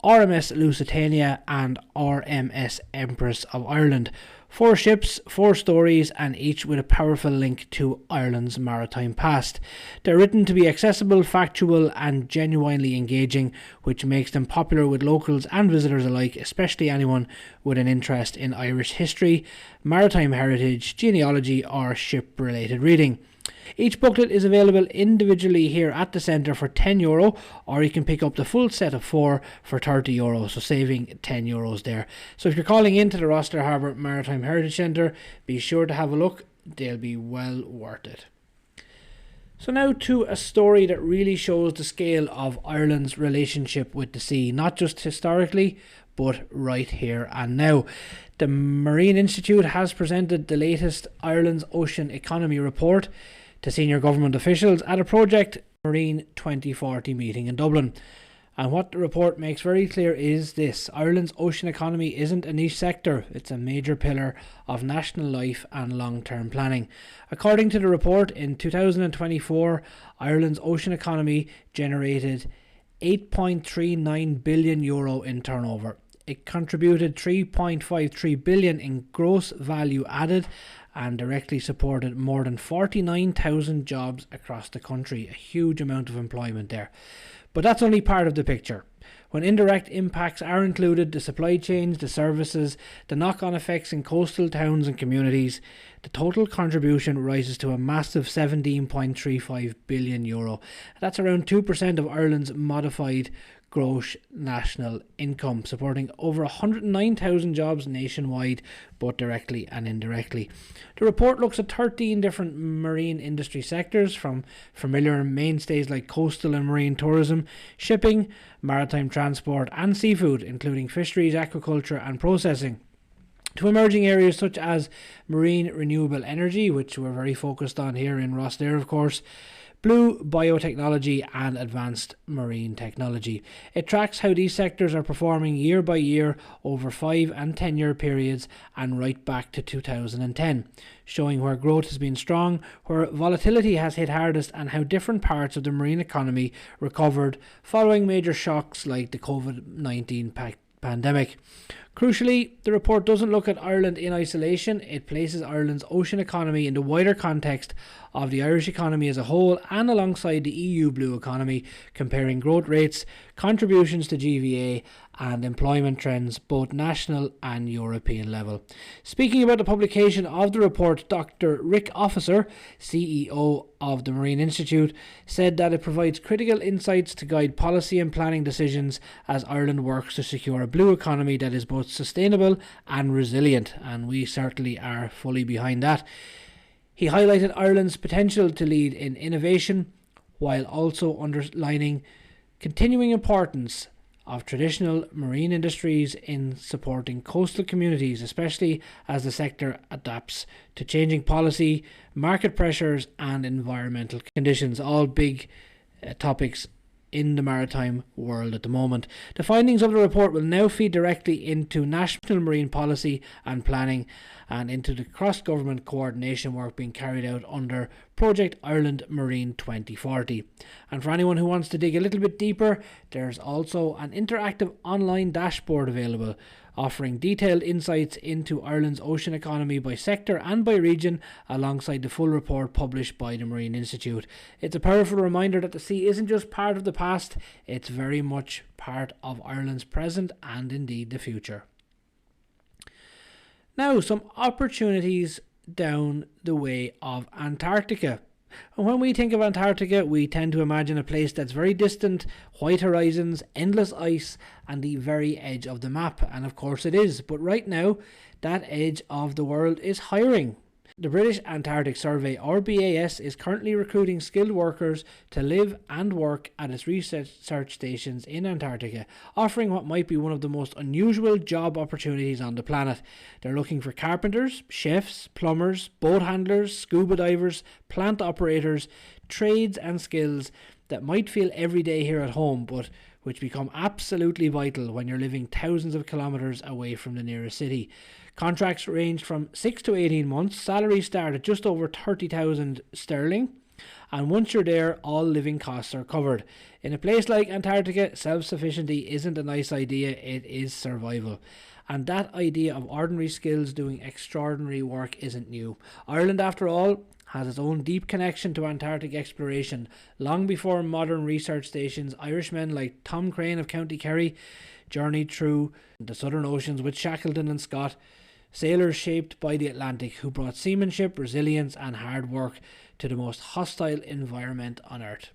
RMS Lusitania and RMS Empress of Ireland. 4 ships, 4 stories, and each with a powerful link to Ireland's maritime past. They're written to be accessible, factual and genuinely engaging, which makes them popular with locals and visitors alike, especially anyone with an interest in Irish history, maritime heritage, genealogy or ship-related reading. Each booklet is available individually here at the centre for €10, or you can pick up the full set of 4 for €30, so saving €10 there. So if you're calling into the Rossiter Harbour Maritime Heritage Centre, be sure to have a look. They'll be well worth it. So now to a story that really shows the scale of Ireland's relationship with the sea, not just historically, but right here and now. The Marine Institute has presented the latest Ireland's Ocean Economy report to senior government officials at a Project Marine 2040 meeting in Dublin. And what the report makes very clear is this: Ireland's ocean economy isn't a niche sector, it's a major pillar of national life and long-term planning. According to the report, in 2024, Ireland's ocean economy generated €8.39 billion in turnover. It contributed €3.53 billion in gross value added and directly supported more than 49,000 jobs across the country. A huge amount of employment there. But that's only part of the picture. When indirect impacts are included, the supply chains, the services, the knock-on effects in coastal towns and communities, the total contribution rises to a massive €17.35 billion. That's around 2% of Ireland's modified gross national income, supporting over 109,000 jobs nationwide, both directly and indirectly. The report looks at 13 different marine industry sectors, from familiar mainstays like coastal and marine tourism, shipping, maritime transport and seafood, including fisheries, aquaculture and processing, to emerging areas such as marine renewable energy, which we're very focused on here in Laoghaire, of course, blue biotechnology and advanced marine technology. It tracks how these sectors are performing year by year over 5 and 10-year periods and right back to 2010, showing where growth has been strong, where volatility has hit hardest and how different parts of the marine economy recovered following major shocks like the COVID-19 pandemic. Crucially, the report doesn't look at Ireland in isolation. It places Ireland's ocean economy in the wider context of the Irish economy as a whole and alongside the EU blue economy, comparing growth rates, contributions to GVA and employment trends both national and European level. Speaking about the publication of the report, Dr. Rick Officer, CEO of the Marine Institute, said that it provides critical insights to guide policy and planning decisions as Ireland works to secure a blue economy that is both sustainable and resilient, and we certainly are fully behind that. He highlighted Ireland's potential to lead in innovation while also underlining continuing importance of traditional marine industries in supporting coastal communities, especially as the sector adapts to changing policy, market pressures and environmental conditions, all big topics in the maritime world at the moment. The findings of the report will now feed directly into national marine policy and planning and into the cross-government coordination work being carried out under Project Ireland Marine 2040. And for anyone who wants to dig a little bit deeper, there's also an interactive online dashboard available, offering detailed insights into Ireland's ocean economy by sector and by region, alongside the full report published by the Marine Institute. It's a powerful reminder that the sea isn't just part of the past, it's very much part of Ireland's present and indeed the future. Now, some opportunities down the way of Antarctica. And when we think of Antarctica, we tend to imagine a place that's very distant, white horizons, endless ice, and the very edge of the map. And of course it is. But right now, that edge of the world is hiring. The British Antarctic Survey, or BAS, is currently recruiting skilled workers to live and work at its research stations in Antarctica, offering what might be one of the most unusual job opportunities on the planet. They're looking for carpenters, chefs, plumbers, boat handlers, scuba divers, plant operators, trades and skills that might feel every day here at home, but which become absolutely vital when you're living thousands of kilometres away from the nearest city. Contracts range from 6 to 18 months, salaries start at just over 30,000 sterling, and once you're there, all living costs are covered. In a place like Antarctica, self-sufficiency isn't a nice idea, it is survival. And that idea of ordinary skills doing extraordinary work isn't new. Ireland, after all, has its own deep connection to Antarctic exploration. Long before modern research stations, Irishmen like Tom Crane of County Kerry journeyed through the southern oceans with Shackleton and Scott, sailors shaped by the Atlantic who brought seamanship, resilience and hard work to the most hostile environment on Earth.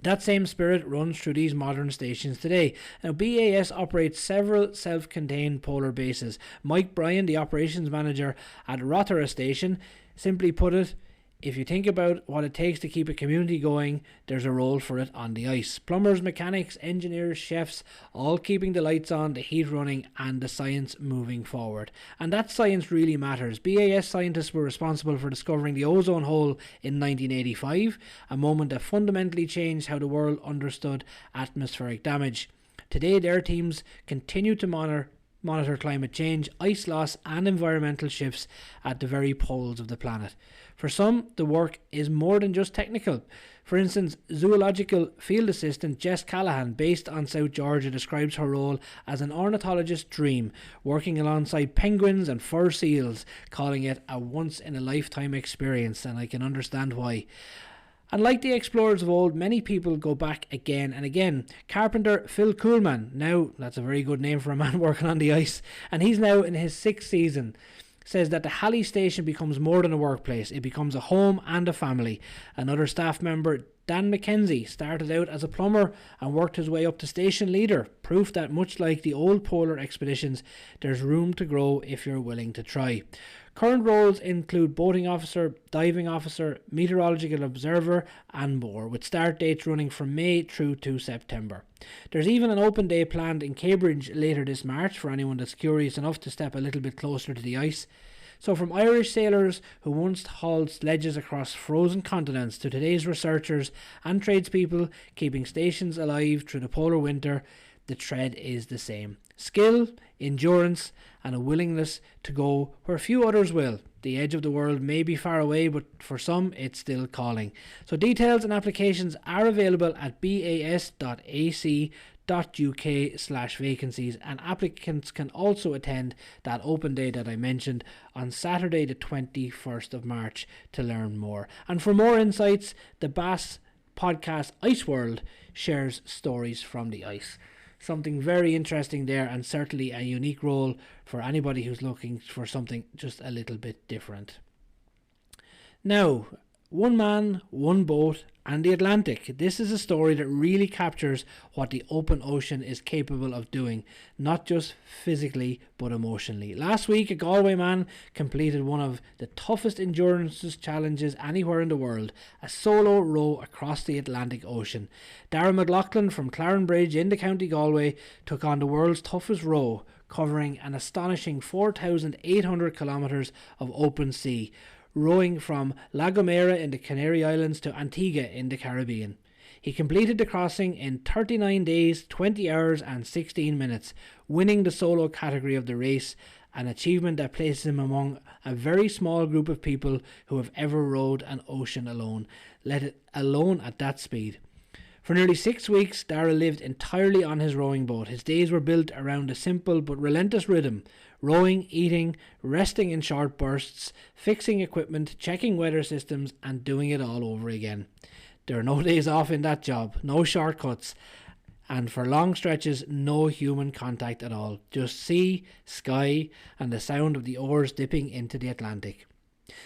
That same spirit runs through these modern stations today. Now, BAS operates several self-contained polar bases. Mike Bryan, the operations manager at Rothera Station, simply put it, if you think about what it takes to keep a community going, there's a role for it on the ice. Plumbers, mechanics, engineers, chefs, all keeping the lights on, the heat running and the science moving forward. And that science really matters. BAS scientists were responsible for discovering the ozone hole in 1985, a moment that fundamentally changed how the world understood atmospheric damage. Today, their teams continue to monitor climate change, ice loss and environmental shifts at the very poles of the planet. For some, the work is more than just technical. For instance, zoological field assistant Jess Callahan, based on South Georgia, describes her role as an ornithologist's dream, working alongside penguins and fur seals, calling it a once-in-a-lifetime experience, and I can understand why. And like the explorers of old, many people go back again and again. Carpenter Phil Kuhlman, now that's a very good name for a man working on the ice, and he's now in his 6th season, says that the Halley Station becomes more than a workplace, it becomes a home and a family. Another staff member, Dan McKenzie, started out as a plumber and worked his way up to station leader, proof that much like the old polar expeditions, there's room to grow if you're willing to try. Current roles include boating officer, diving officer, meteorological observer and more, with start dates running from May through to September. There's even an open day planned in Cambridge later this March for anyone that's curious enough to step a little bit closer to the ice. So from Irish sailors who once hauled sledges across frozen continents to today's researchers and tradespeople keeping stations alive through the polar winter, the thread is the same. Skill, endurance and a willingness to go where few others will. The edge of the world may be far away, but for some it's still calling. So details and applications are available at bas.ac.uk/vacancies, and applicants can also attend that open day that I mentioned on Saturday the 21st of March to learn more. And for more insights, the BAS podcast Ice World shares stories from the ice. Something very interesting there, and certainly a unique role for anybody who's looking for something just a little bit different. Now, one man, one boat and the Atlantic. This is a story that really captures what the open ocean is capable of doing, not just physically but emotionally. Last week, a Galway man completed one of the toughest endurance challenges anywhere in the world, a solo row across the Atlantic Ocean. Darragh McLaughlin from Clarenbridge in the County Galway took on the world's toughest row, covering an astonishing 4,800 kilometres of open sea, rowing from Laoghaire in the Canary Islands to Antigua in the Caribbean. He completed the crossing in 39 days, 20 hours and 16 minutes, winning the solo category of the race, an achievement that places him among a very small group of people who have ever rowed an ocean alone, let it alone at that speed. For nearly 6 weeks, Darragh lived entirely on his rowing boat. His days were built around a simple but relentless rhythm: rowing, eating, resting in short bursts, fixing equipment, checking weather systems, and doing it all over again. There are no days off in that job, no shortcuts, and for long stretches, no human contact at all. Just sea, sky, and the sound of the oars dipping into the Atlantic.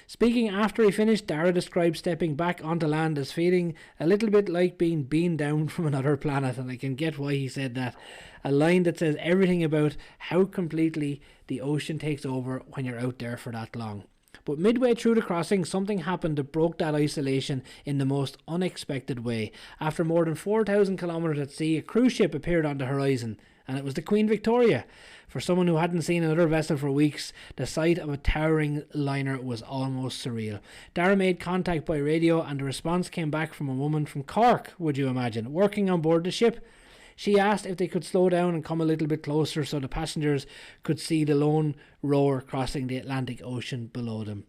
Speaking after he finished, Darragh described stepping back onto land as feeling a little bit like being beamed down from another planet, and I can get why he said that. A line that says everything about how completely the ocean takes over when you're out there for that long. But midway through the crossing, something happened that broke that isolation in the most unexpected way. After more than 4,000 kilometres at sea, a cruise ship appeared on the horizon, and it was the Queen Victoria. For someone who hadn't seen another vessel for weeks, the sight of a towering liner was almost surreal. Dara made contact by radio, and the response came back from a woman from Cork, would you imagine, working on board the ship. She asked if they could slow down and come a little bit closer so the passengers could see the lone rower crossing the Atlantic Ocean below them.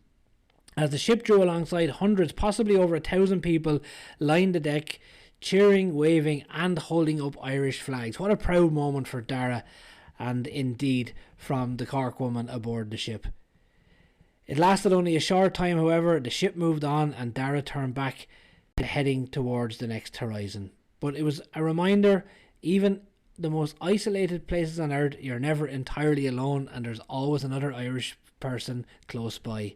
As the ship drew alongside, hundreds, possibly over 1,000 people, lined the deck, cheering, waving and holding up Irish flags. What a proud moment for Dara, and indeed from the Cork woman aboard the ship. It lasted only a short time, however. The ship moved on and Dara turned back, heading towards the next horizon. But it was a reminder, even the most isolated places on earth, you're never entirely alone, and there's always another Irish person close by.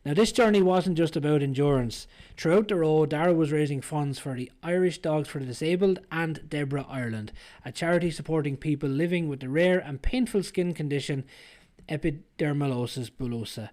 Now, this journey wasn't just about endurance. Throughout the road, Dara was raising funds for the Irish Dogs for the Disabled and Deborah Ireland, a charity supporting people living with the rare and painful skin condition epidermolysis bullosa.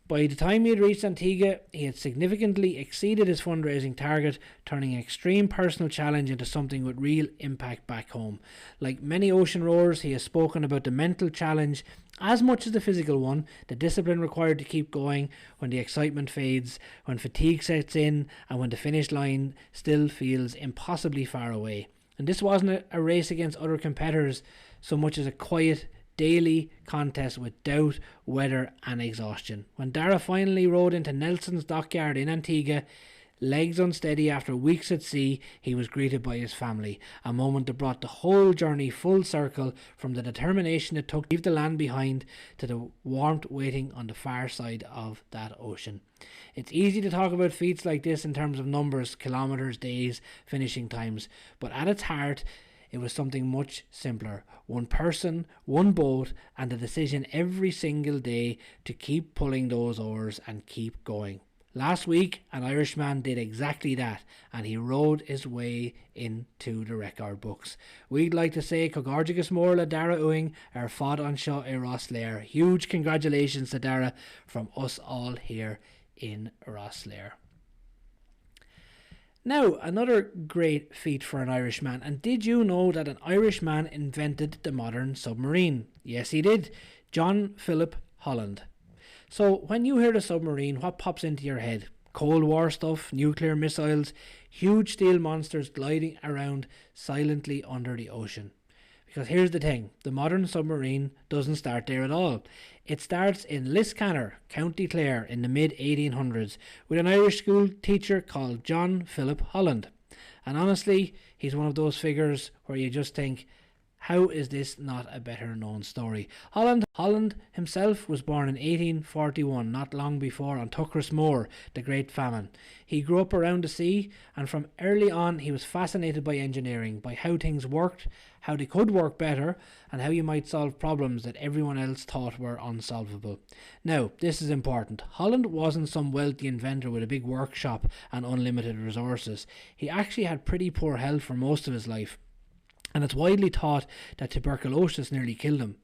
By the time he had reached Antigua, he had significantly exceeded his fundraising target, turning an extreme personal challenge into something with real impact back home. Like many ocean rowers, he has spoken about the mental challenge as much as the physical one, the discipline required to keep going when the excitement fades, when fatigue sets in, and when the finish line still feels impossibly far away. And this wasn't a race against other competitors so much as a quiet, daily contest with doubt, weather and exhaustion. When Dara finally rowed into Nelson's dockyard in Antigua, legs unsteady after weeks at sea, he was greeted by his family, a moment that brought the whole journey full circle, from the determination it took to leave the land behind to the warmth waiting on the far side of that ocean. It's easy to talk about feats like this in terms of numbers, kilometres, days, finishing times, but at its heart it was something much simpler. One person, one boat, and a decision every single day to keep pulling those oars and keep going. Last week, an Irishman did exactly that, and he rowed his way into the record books. We'd like to say Cogorgigus Morla Dara Uing, our fod on Shaw e Rosslare. Huge congratulations to Dara from us all here in Rosslare. Now, another great feat for an Irishman. And did you know that an Irishman invented the modern submarine? Yes, he did. John Philip Holland. So, when you hear the submarine, what pops into your head? Cold War stuff, nuclear missiles, huge steel monsters gliding around silently under the ocean. Because here's the thing, the modern submarine doesn't start there at all. It starts in Liscannor, County Clare, in the mid-1800s, with an Irish school teacher called John Philip Holland. And honestly, he's one of those figures where you just think, how is this not a better known story? Holland himself was born in 1841, not long before, on Tuckras Moor, the Great Famine. He grew up around the sea, and from early on he was fascinated by engineering, by how things worked, how they could work better, and how you might solve problems that everyone else thought were unsolvable. Now, this is important. Holland wasn't some wealthy inventor with a big workshop and unlimited resources. He actually had pretty poor health for most of his life, and it's widely thought that tuberculosis nearly killed him.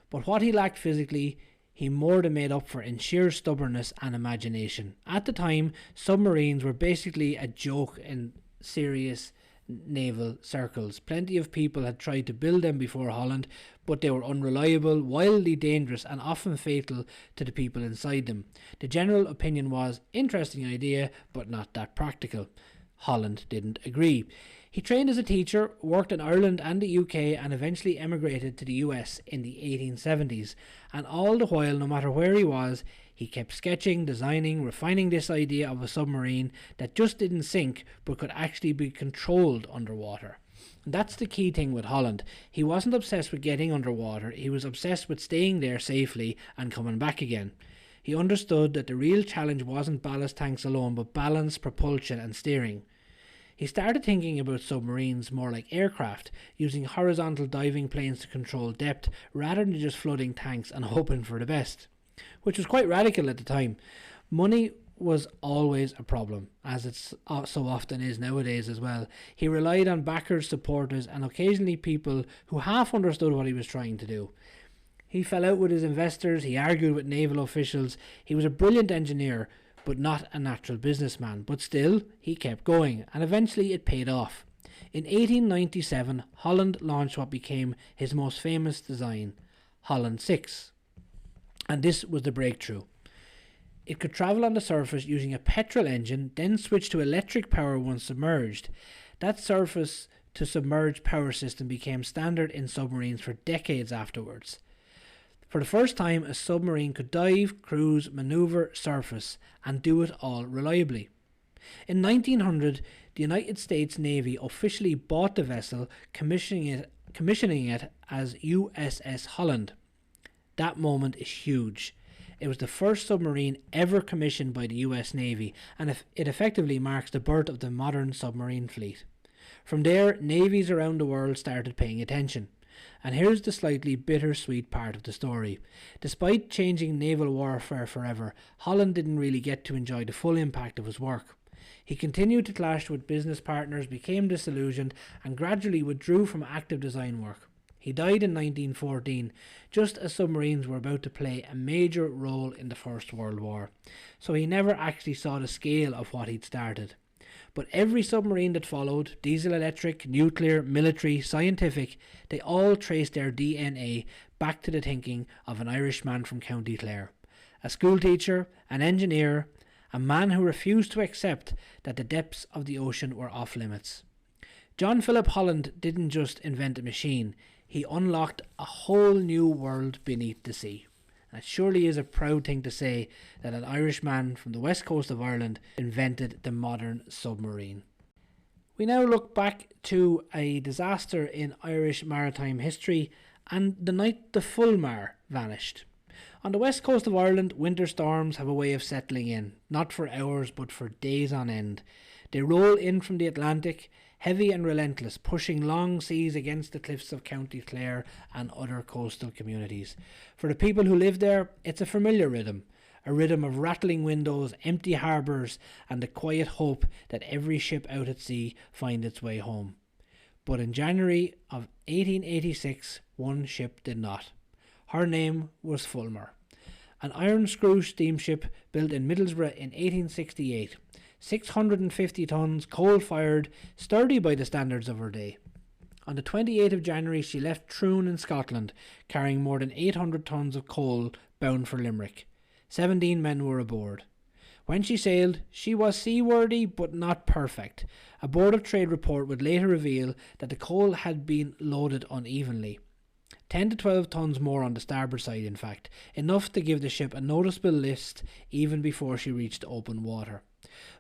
But what he lacked physically, he more than made up for in sheer stubbornness and imagination. At the time, submarines were basically a joke in serious naval circles. Plenty of people had tried to build them before Holland, but they were unreliable, wildly dangerous and often fatal to the people inside them. The general opinion was, interesting idea, but not that practical. Holland didn't agree. He trained as a teacher, worked in Ireland and the UK, and eventually emigrated to the US in the 1870s. And all the while, no matter where he was, he kept sketching, designing, refining this idea of a submarine that just didn't sink but could actually be controlled underwater. And that's the key thing with Holland. He wasn't obsessed with getting underwater, he was obsessed with staying there safely and coming back again. He understood that the real challenge wasn't ballast tanks alone, but balance, propulsion and steering. He started thinking about submarines more like aircraft, using horizontal diving planes to control depth rather than just flooding tanks and hoping for the best, which was quite radical at the time. Money was always a problem, as it so often is nowadays as well. He relied on backers, supporters and occasionally people who half understood what he was trying to do. He fell out with his investors, he argued with naval officials. He was a brilliant engineer, but not a natural businessman. But still, he kept going, and eventually it paid off. In 1897, Holland launched what became his most famous design, Holland 6. And this was the breakthrough. It could travel on the surface using a petrol engine, then switch to electric power once submerged. That surface to submerged power system became standard in submarines for decades afterwards. For the first time, a submarine could dive, cruise, manoeuvre, surface, and do it all reliably. In 1900, the United States Navy officially bought the vessel, commissioning it as USS Holland. That moment is huge. It was the first submarine ever commissioned by the US Navy, and it effectively marks the birth of the modern submarine fleet. From there, navies around the world started paying attention. And here's the slightly bittersweet part of the story. Despite changing naval warfare forever, Holland didn't really get to enjoy the full impact of his work. He continued to clash with business partners, became disillusioned, and gradually withdrew from active design work. He died in 1914, just as submarines were about to play a major role in the First World War. So he never actually saw the scale of what he'd started. But every submarine that followed, diesel-electric, nuclear, military, scientific, they all traced their DNA back to the thinking of an Irishman from County Clare. A schoolteacher, an engineer, a man who refused to accept that the depths of the ocean were off limits. John Philip Holland didn't just invent a machine, he unlocked a whole new world beneath the sea. And it surely is a proud thing to say that an Irishman from the west coast of Ireland invented the modern submarine. We now look back to a disaster in Irish maritime history and the night the Fulmar vanished. On the west coast of Ireland, winter storms have a way of settling in, not for hours but for days on end. They roll in from the Atlantic, heavy and relentless, pushing long seas against the cliffs of County Clare and other coastal communities. For the people who live there, it's a familiar rhythm, a rhythm of rattling windows, empty harbours, and the quiet hope that every ship out at sea finds its way home. But in January of 1886, one ship did not. Her name was Fulmar, an iron screw steamship built in Middlesbrough in 1868. 650 tons, coal-fired, sturdy by the standards of her day. On the 28th of January, she left Troon in Scotland, carrying more than 800 tons of coal bound for Limerick. 17 men were aboard. When she sailed, she was seaworthy but not perfect. A Board of Trade report would later reveal that the coal had been loaded unevenly. 10 to 12 tons more on the starboard side, in fact, enough to give the ship a noticeable lift even before she reached open water.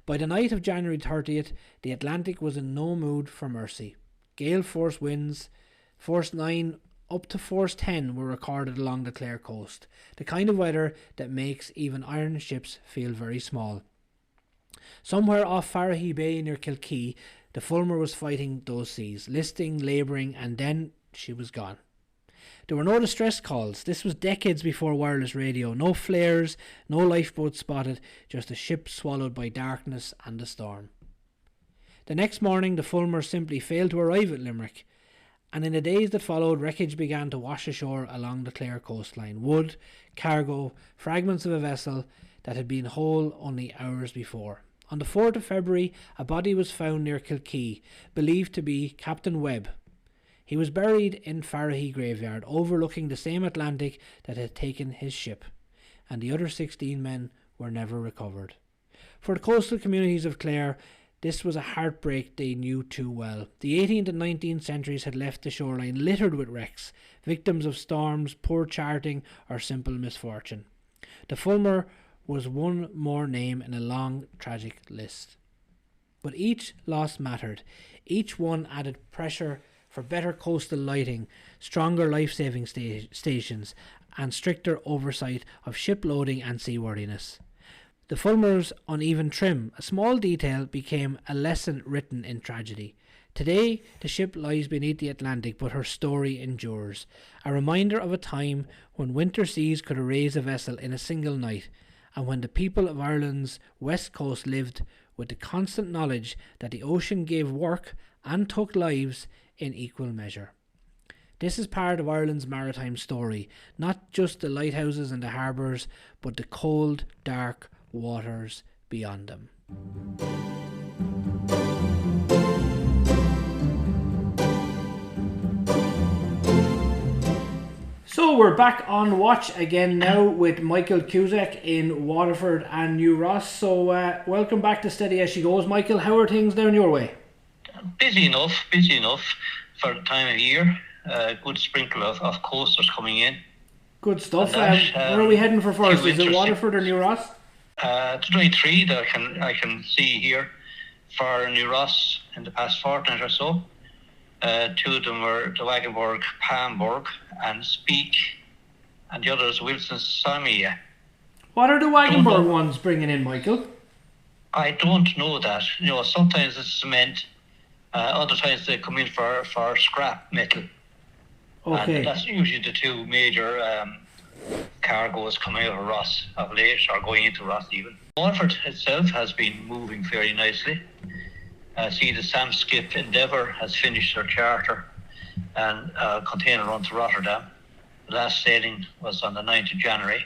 By the night of January 30th, the Atlantic was in no mood for mercy. Gale force winds, force 9 up to force 10 were recorded along the Clare coast, the kind of weather that makes even iron ships feel very small. Somewhere off Farahee Bay near Kilkee, the Fulmar was fighting those seas, listing, labouring, and then she was gone. There were no distress calls. This was decades before wireless radio. No flares, no lifeboats spotted, just a ship swallowed by darkness and the storm. The next morning, the Fulmar simply failed to arrive at Limerick, and in the days that followed, wreckage began to wash ashore along the Clare coastline. Wood, cargo, fragments of a vessel that had been whole only hours before. On the 4th of February, a body was found near Kilkee, believed to be Captain Webb. He was buried in Farahee graveyard, overlooking the same Atlantic that had taken his ship, and the other 16 men were never recovered. For the coastal communities of Clare, this was a heartbreak they knew too well. The 18th and 19th centuries had left the shoreline littered with wrecks, victims of storms, poor charting, or simple misfortune. The Fulmar was one more name in a long, tragic list. But each loss mattered. Each one added pressure for better coastal lighting, stronger life-saving stations, and stricter oversight of ship loading and seaworthiness. The Fulmar's uneven trim, a small detail, became a lesson written in tragedy. Today, the ship lies beneath the Atlantic, but her story endures. A reminder of a time when winter seas could erase a vessel in a single night, and when the people of Ireland's west coast lived with the constant knowledge that the ocean gave work and took lives in equal measure. This is part of Ireland's maritime story, not just the lighthouses and the harbours, but the cold, dark waters beyond them. So we're back on watch again now with Michael Cusack in Waterford and New Ross. So welcome back to Steady As She Goes. Michael, how are things down your way? Busy enough for the time of year. Good sprinkle of coasters coming in. Good stuff. Where are we heading for first? Is it Waterford or New Ross? There's only three that I can see here for New Ross in the past fortnight or so. Two of them were the Wagenburg, Palmburg and Speak, and the others Wilson Samia. What are the Wagenburg ones bringing in, Michael? I don't know that. Sometimes it's cement, other times they come in for scrap metal. Okay. And that's usually the two major cargoes coming out of Ross of late, or going into Ross even. Waterford itself has been moving very nicely. See, the Sam Skip Endeavour has finished her charter and container run to Rotterdam. The last sailing was on the 9th of January.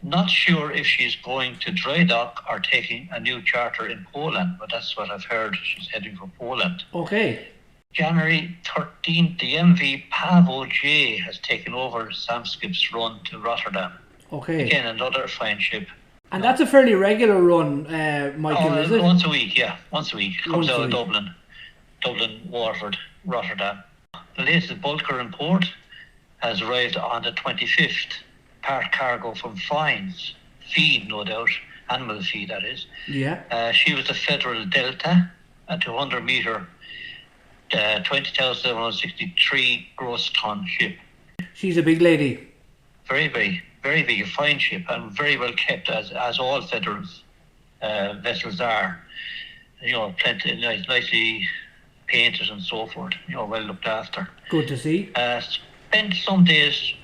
Not sure if she's going to dry dock or taking a new charter in Poland, but that's what I've heard. She's heading for Poland. Okay. January 13th, the MV Pavo J has taken over Sam Skip's run to Rotterdam. Okay. Again, another fine ship. And that's a fairly regular run, Michael, is it? Once a week, yeah. Once a week. Comes out of Dublin, Waterford, Rotterdam. The latest bulker in port has arrived on the 25th. Part cargo from Fines. Feed, no doubt. Animal feed, that is. Yeah. She was the Federal Delta, a 200 metre, 20,763 gross ton ship. She's a big lady. Very big. Very big, a fine ship, and very well kept, as all Federal vessels are. Plenty nicely painted and so forth. Well looked after. Good to see. Spent some days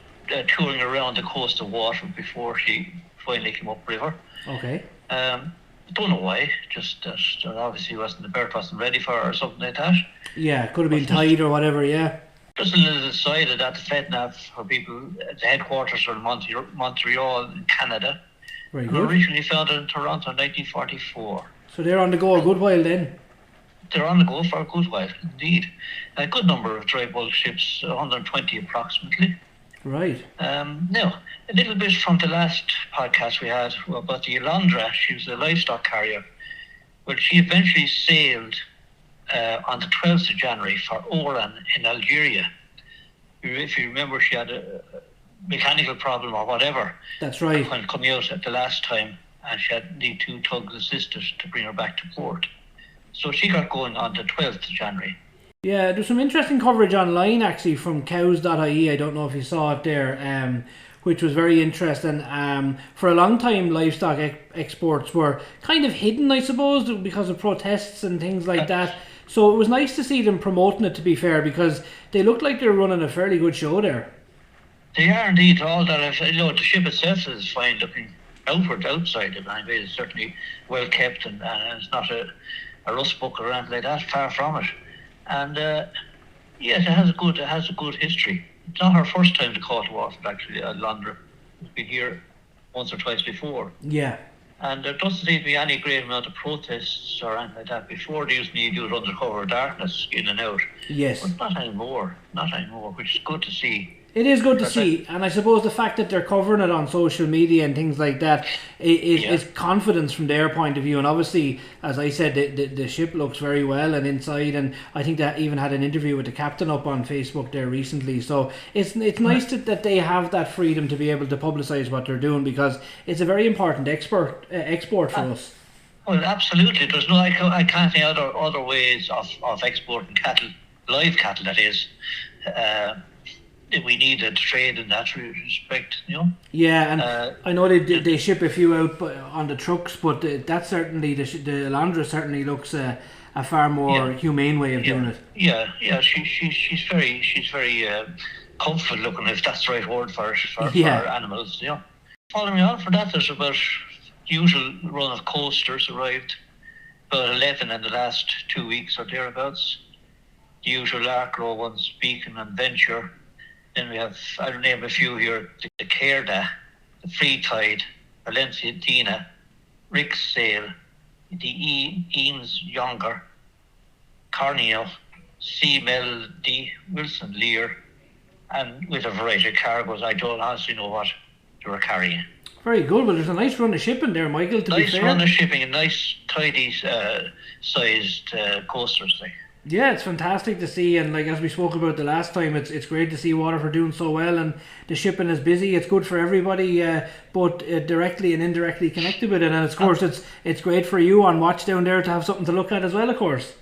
touring around the coast of Waterford before she finally came upriver. Okay. Don't know why. Just that obviously the berth wasn't ready for her or something like that. Yeah, could have been tight or whatever. Yeah. Just a little aside of that, the FedNav for people, the headquarters are in Montreal in Canada. Very good. Originally founded in Toronto in 1944. So they're on the go a good while then? They're on the go for a good while, indeed. A good number of dry bulk ships, 120 approximately. Right. Now, a little bit from the last podcast we had about the Elandra. She was a livestock carrier. Well, she eventually sailed on the 12th of January for Oran in Algeria. If you remember, she had a mechanical problem or whatever. That's right. When coming out at the last time, and she had need two tugs assisted to bring her back to port. So she got going on the 12th of January. Yeah, there's some interesting coverage online actually from cows.ie. I don't know if you saw it there, which was very interesting. For a long time, livestock exports were kind of hidden, I suppose, because of protests and things like that. So it was nice to see them promoting it, to be fair, because they looked like they were running a fairly good show there. They are indeed. All that, the ship itself is fine looking outside. It's certainly well kept, and it's not a rust buck or anything like that. Far from it. And yes, it has a good history. It's not her first time to call to Waterford, actually. Londra has been here once or twice before. Yeah. And there doesn't seem to be any great amount of protests or anything like that. Before, they used to do it under cover of darkness, in and out. Yes. But not anymore, which is good to see. It is good to see, and I suppose the fact that they're covering it on social media and things like that is confidence from their point of view. And obviously, as I said, the ship looks very well and inside, and I think they even had an interview with the captain up on Facebook there recently. So it's nice that they have that freedom to be able to publicise what they're doing, because it's a very important export for us. Well, absolutely. There's no, I can't see other ways of exporting cattle, live cattle, that is. We need a trade in that respect, Yeah, and I know they ship a few out on the trucks, but that certainly, the Elandra certainly looks a far more humane way of doing it. Yeah. She's very comfortable looking, if that's the right word for animals. Following on for that, there's about the usual run of coasters arrived, about 11 in the last 2 weeks or thereabouts. The usual Lark Row ones, Beacon and Venture. Then we have, I'll name a few here, the Cairda, the Free Tide, Valentina, Rick's Sail, the Eames Younger, Cornell, Seamel D, Wilson Lear, and with a variety of cargoes. I don't honestly know what they were carrying. Very good. Well, there's a nice run of shipping there, Michael, to be fair. Nice run of shipping and nice, tidy sized coasters there. Yeah, it's fantastic to see, and like as we spoke about the last time, it's great to see Waterford doing so well, and the shipping is busy. It's good for everybody, both directly and indirectly connected with it, and of course it's great for you on watch down there to have something to look at as well, of course.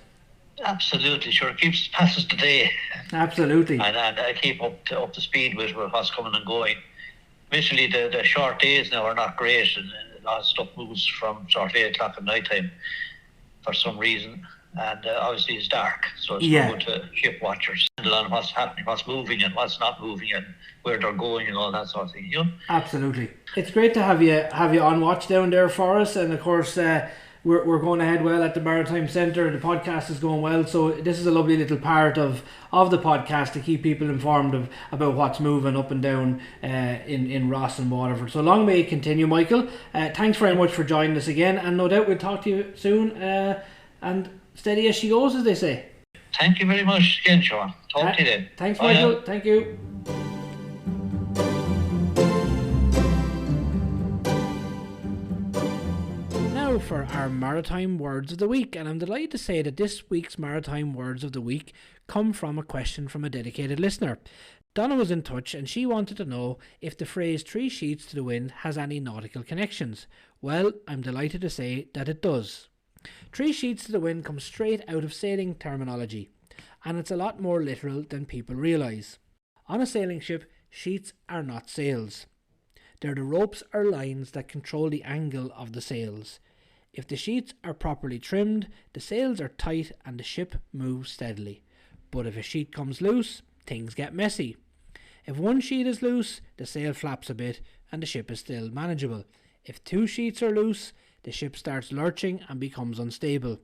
Absolutely, sure. It keeps passes the day. Absolutely. And I keep up to speed with what's coming and going. Admittedly, the short days now are not great, and a lot of stuff moves from sort of 8 o'clock at night time for some reason. And obviously it's dark, so it's good to ship watchers handle on what's happening, what's moving and what's not moving, and where they're going and all that sort of thing. You know? Absolutely. It's great to have you on watch down there for us, and of course we're going ahead well at the Maritime Centre. The podcast is going well, so this is a lovely little part of the podcast to keep people informed about what's moving up and down in Ross and Waterford. So long may it continue, Michael. Thanks very much for joining us again, and no doubt we'll talk to you soon. And steady as she goes, as they say. Thank you very much again, Sean. Talk to you then. Thanks, Michael. Thank you. Now for our Maritime Words of the Week, and I'm delighted to say that this week's Maritime Words of the Week come from a question from a dedicated listener. Donna was in touch and she wanted to know if the phrase 3 sheets to the wind has any nautical connections. Well, I'm delighted to say that it does. 3 sheets to the wind comes straight out of sailing terminology, and it's a lot more literal than people realise. On a sailing ship, sheets are not sails. They're the ropes or lines that control the angle of the sails. If the sheets are properly trimmed, the sails are tight and the ship moves steadily. But if a sheet comes loose, things get messy. If one sheet is loose, the sail flaps a bit and the ship is still manageable. If 2 sheets are loose, the ship starts lurching and becomes unstable.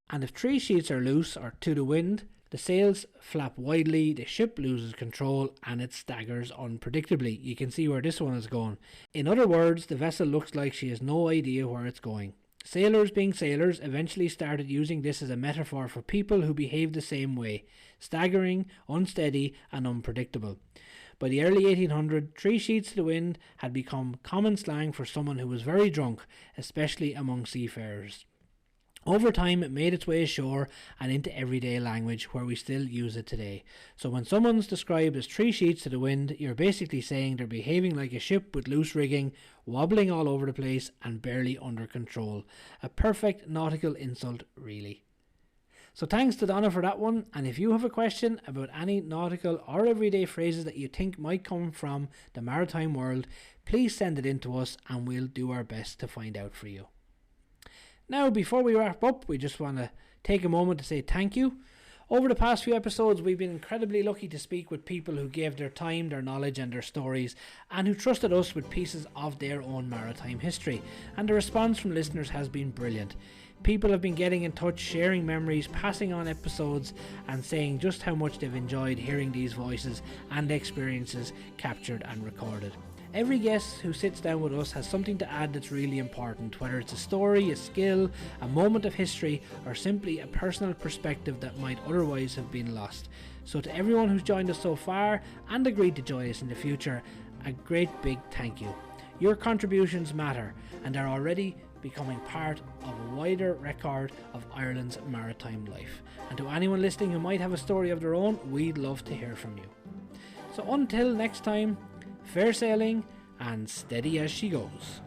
And if 3 sheets are loose or to the wind, the sails flap widely, the ship loses control and it staggers unpredictably. You can see where this one is going. In other words, the vessel looks like she has no idea where it's going. Sailors, being sailors, eventually started using this as a metaphor for people who behave the same way, staggering, unsteady and unpredictable. By the early 1800s, 3 sheets to the wind had become common slang for someone who was very drunk, especially among seafarers. Over time, it made its way ashore and into everyday language, where we still use it today. So when someone's described as 3 sheets to the wind, you're basically saying they're behaving like a ship with loose rigging, wobbling all over the place and barely under control. A perfect nautical insult, really. So thanks to Donna for that one, and if you have a question about any nautical or everyday phrases that you think might come from the maritime world, please send it in to us and we'll do our best to find out for you. Now, before we wrap up, we just want to take a moment to say thank you. Over the past few episodes, we've been incredibly lucky to speak with people who gave their time, their knowledge and their stories, and who trusted us with pieces of their own maritime history, and the response from listeners has been brilliant. People have been getting in touch, sharing memories, passing on episodes and saying just how much they've enjoyed hearing these voices and experiences captured and recorded. Every guest who sits down with us has something to add that's really important, whether it's a story, a skill, a moment of history, or simply a personal perspective that might otherwise have been lost. So to everyone who's joined us so far and agreed to join us in the future, a great big thank you. Your contributions matter and are already becoming part of a wider record of Ireland's maritime life. And to anyone listening who might have a story of their own, we'd love to hear from you. So until next time, fair sailing and steady as she goes.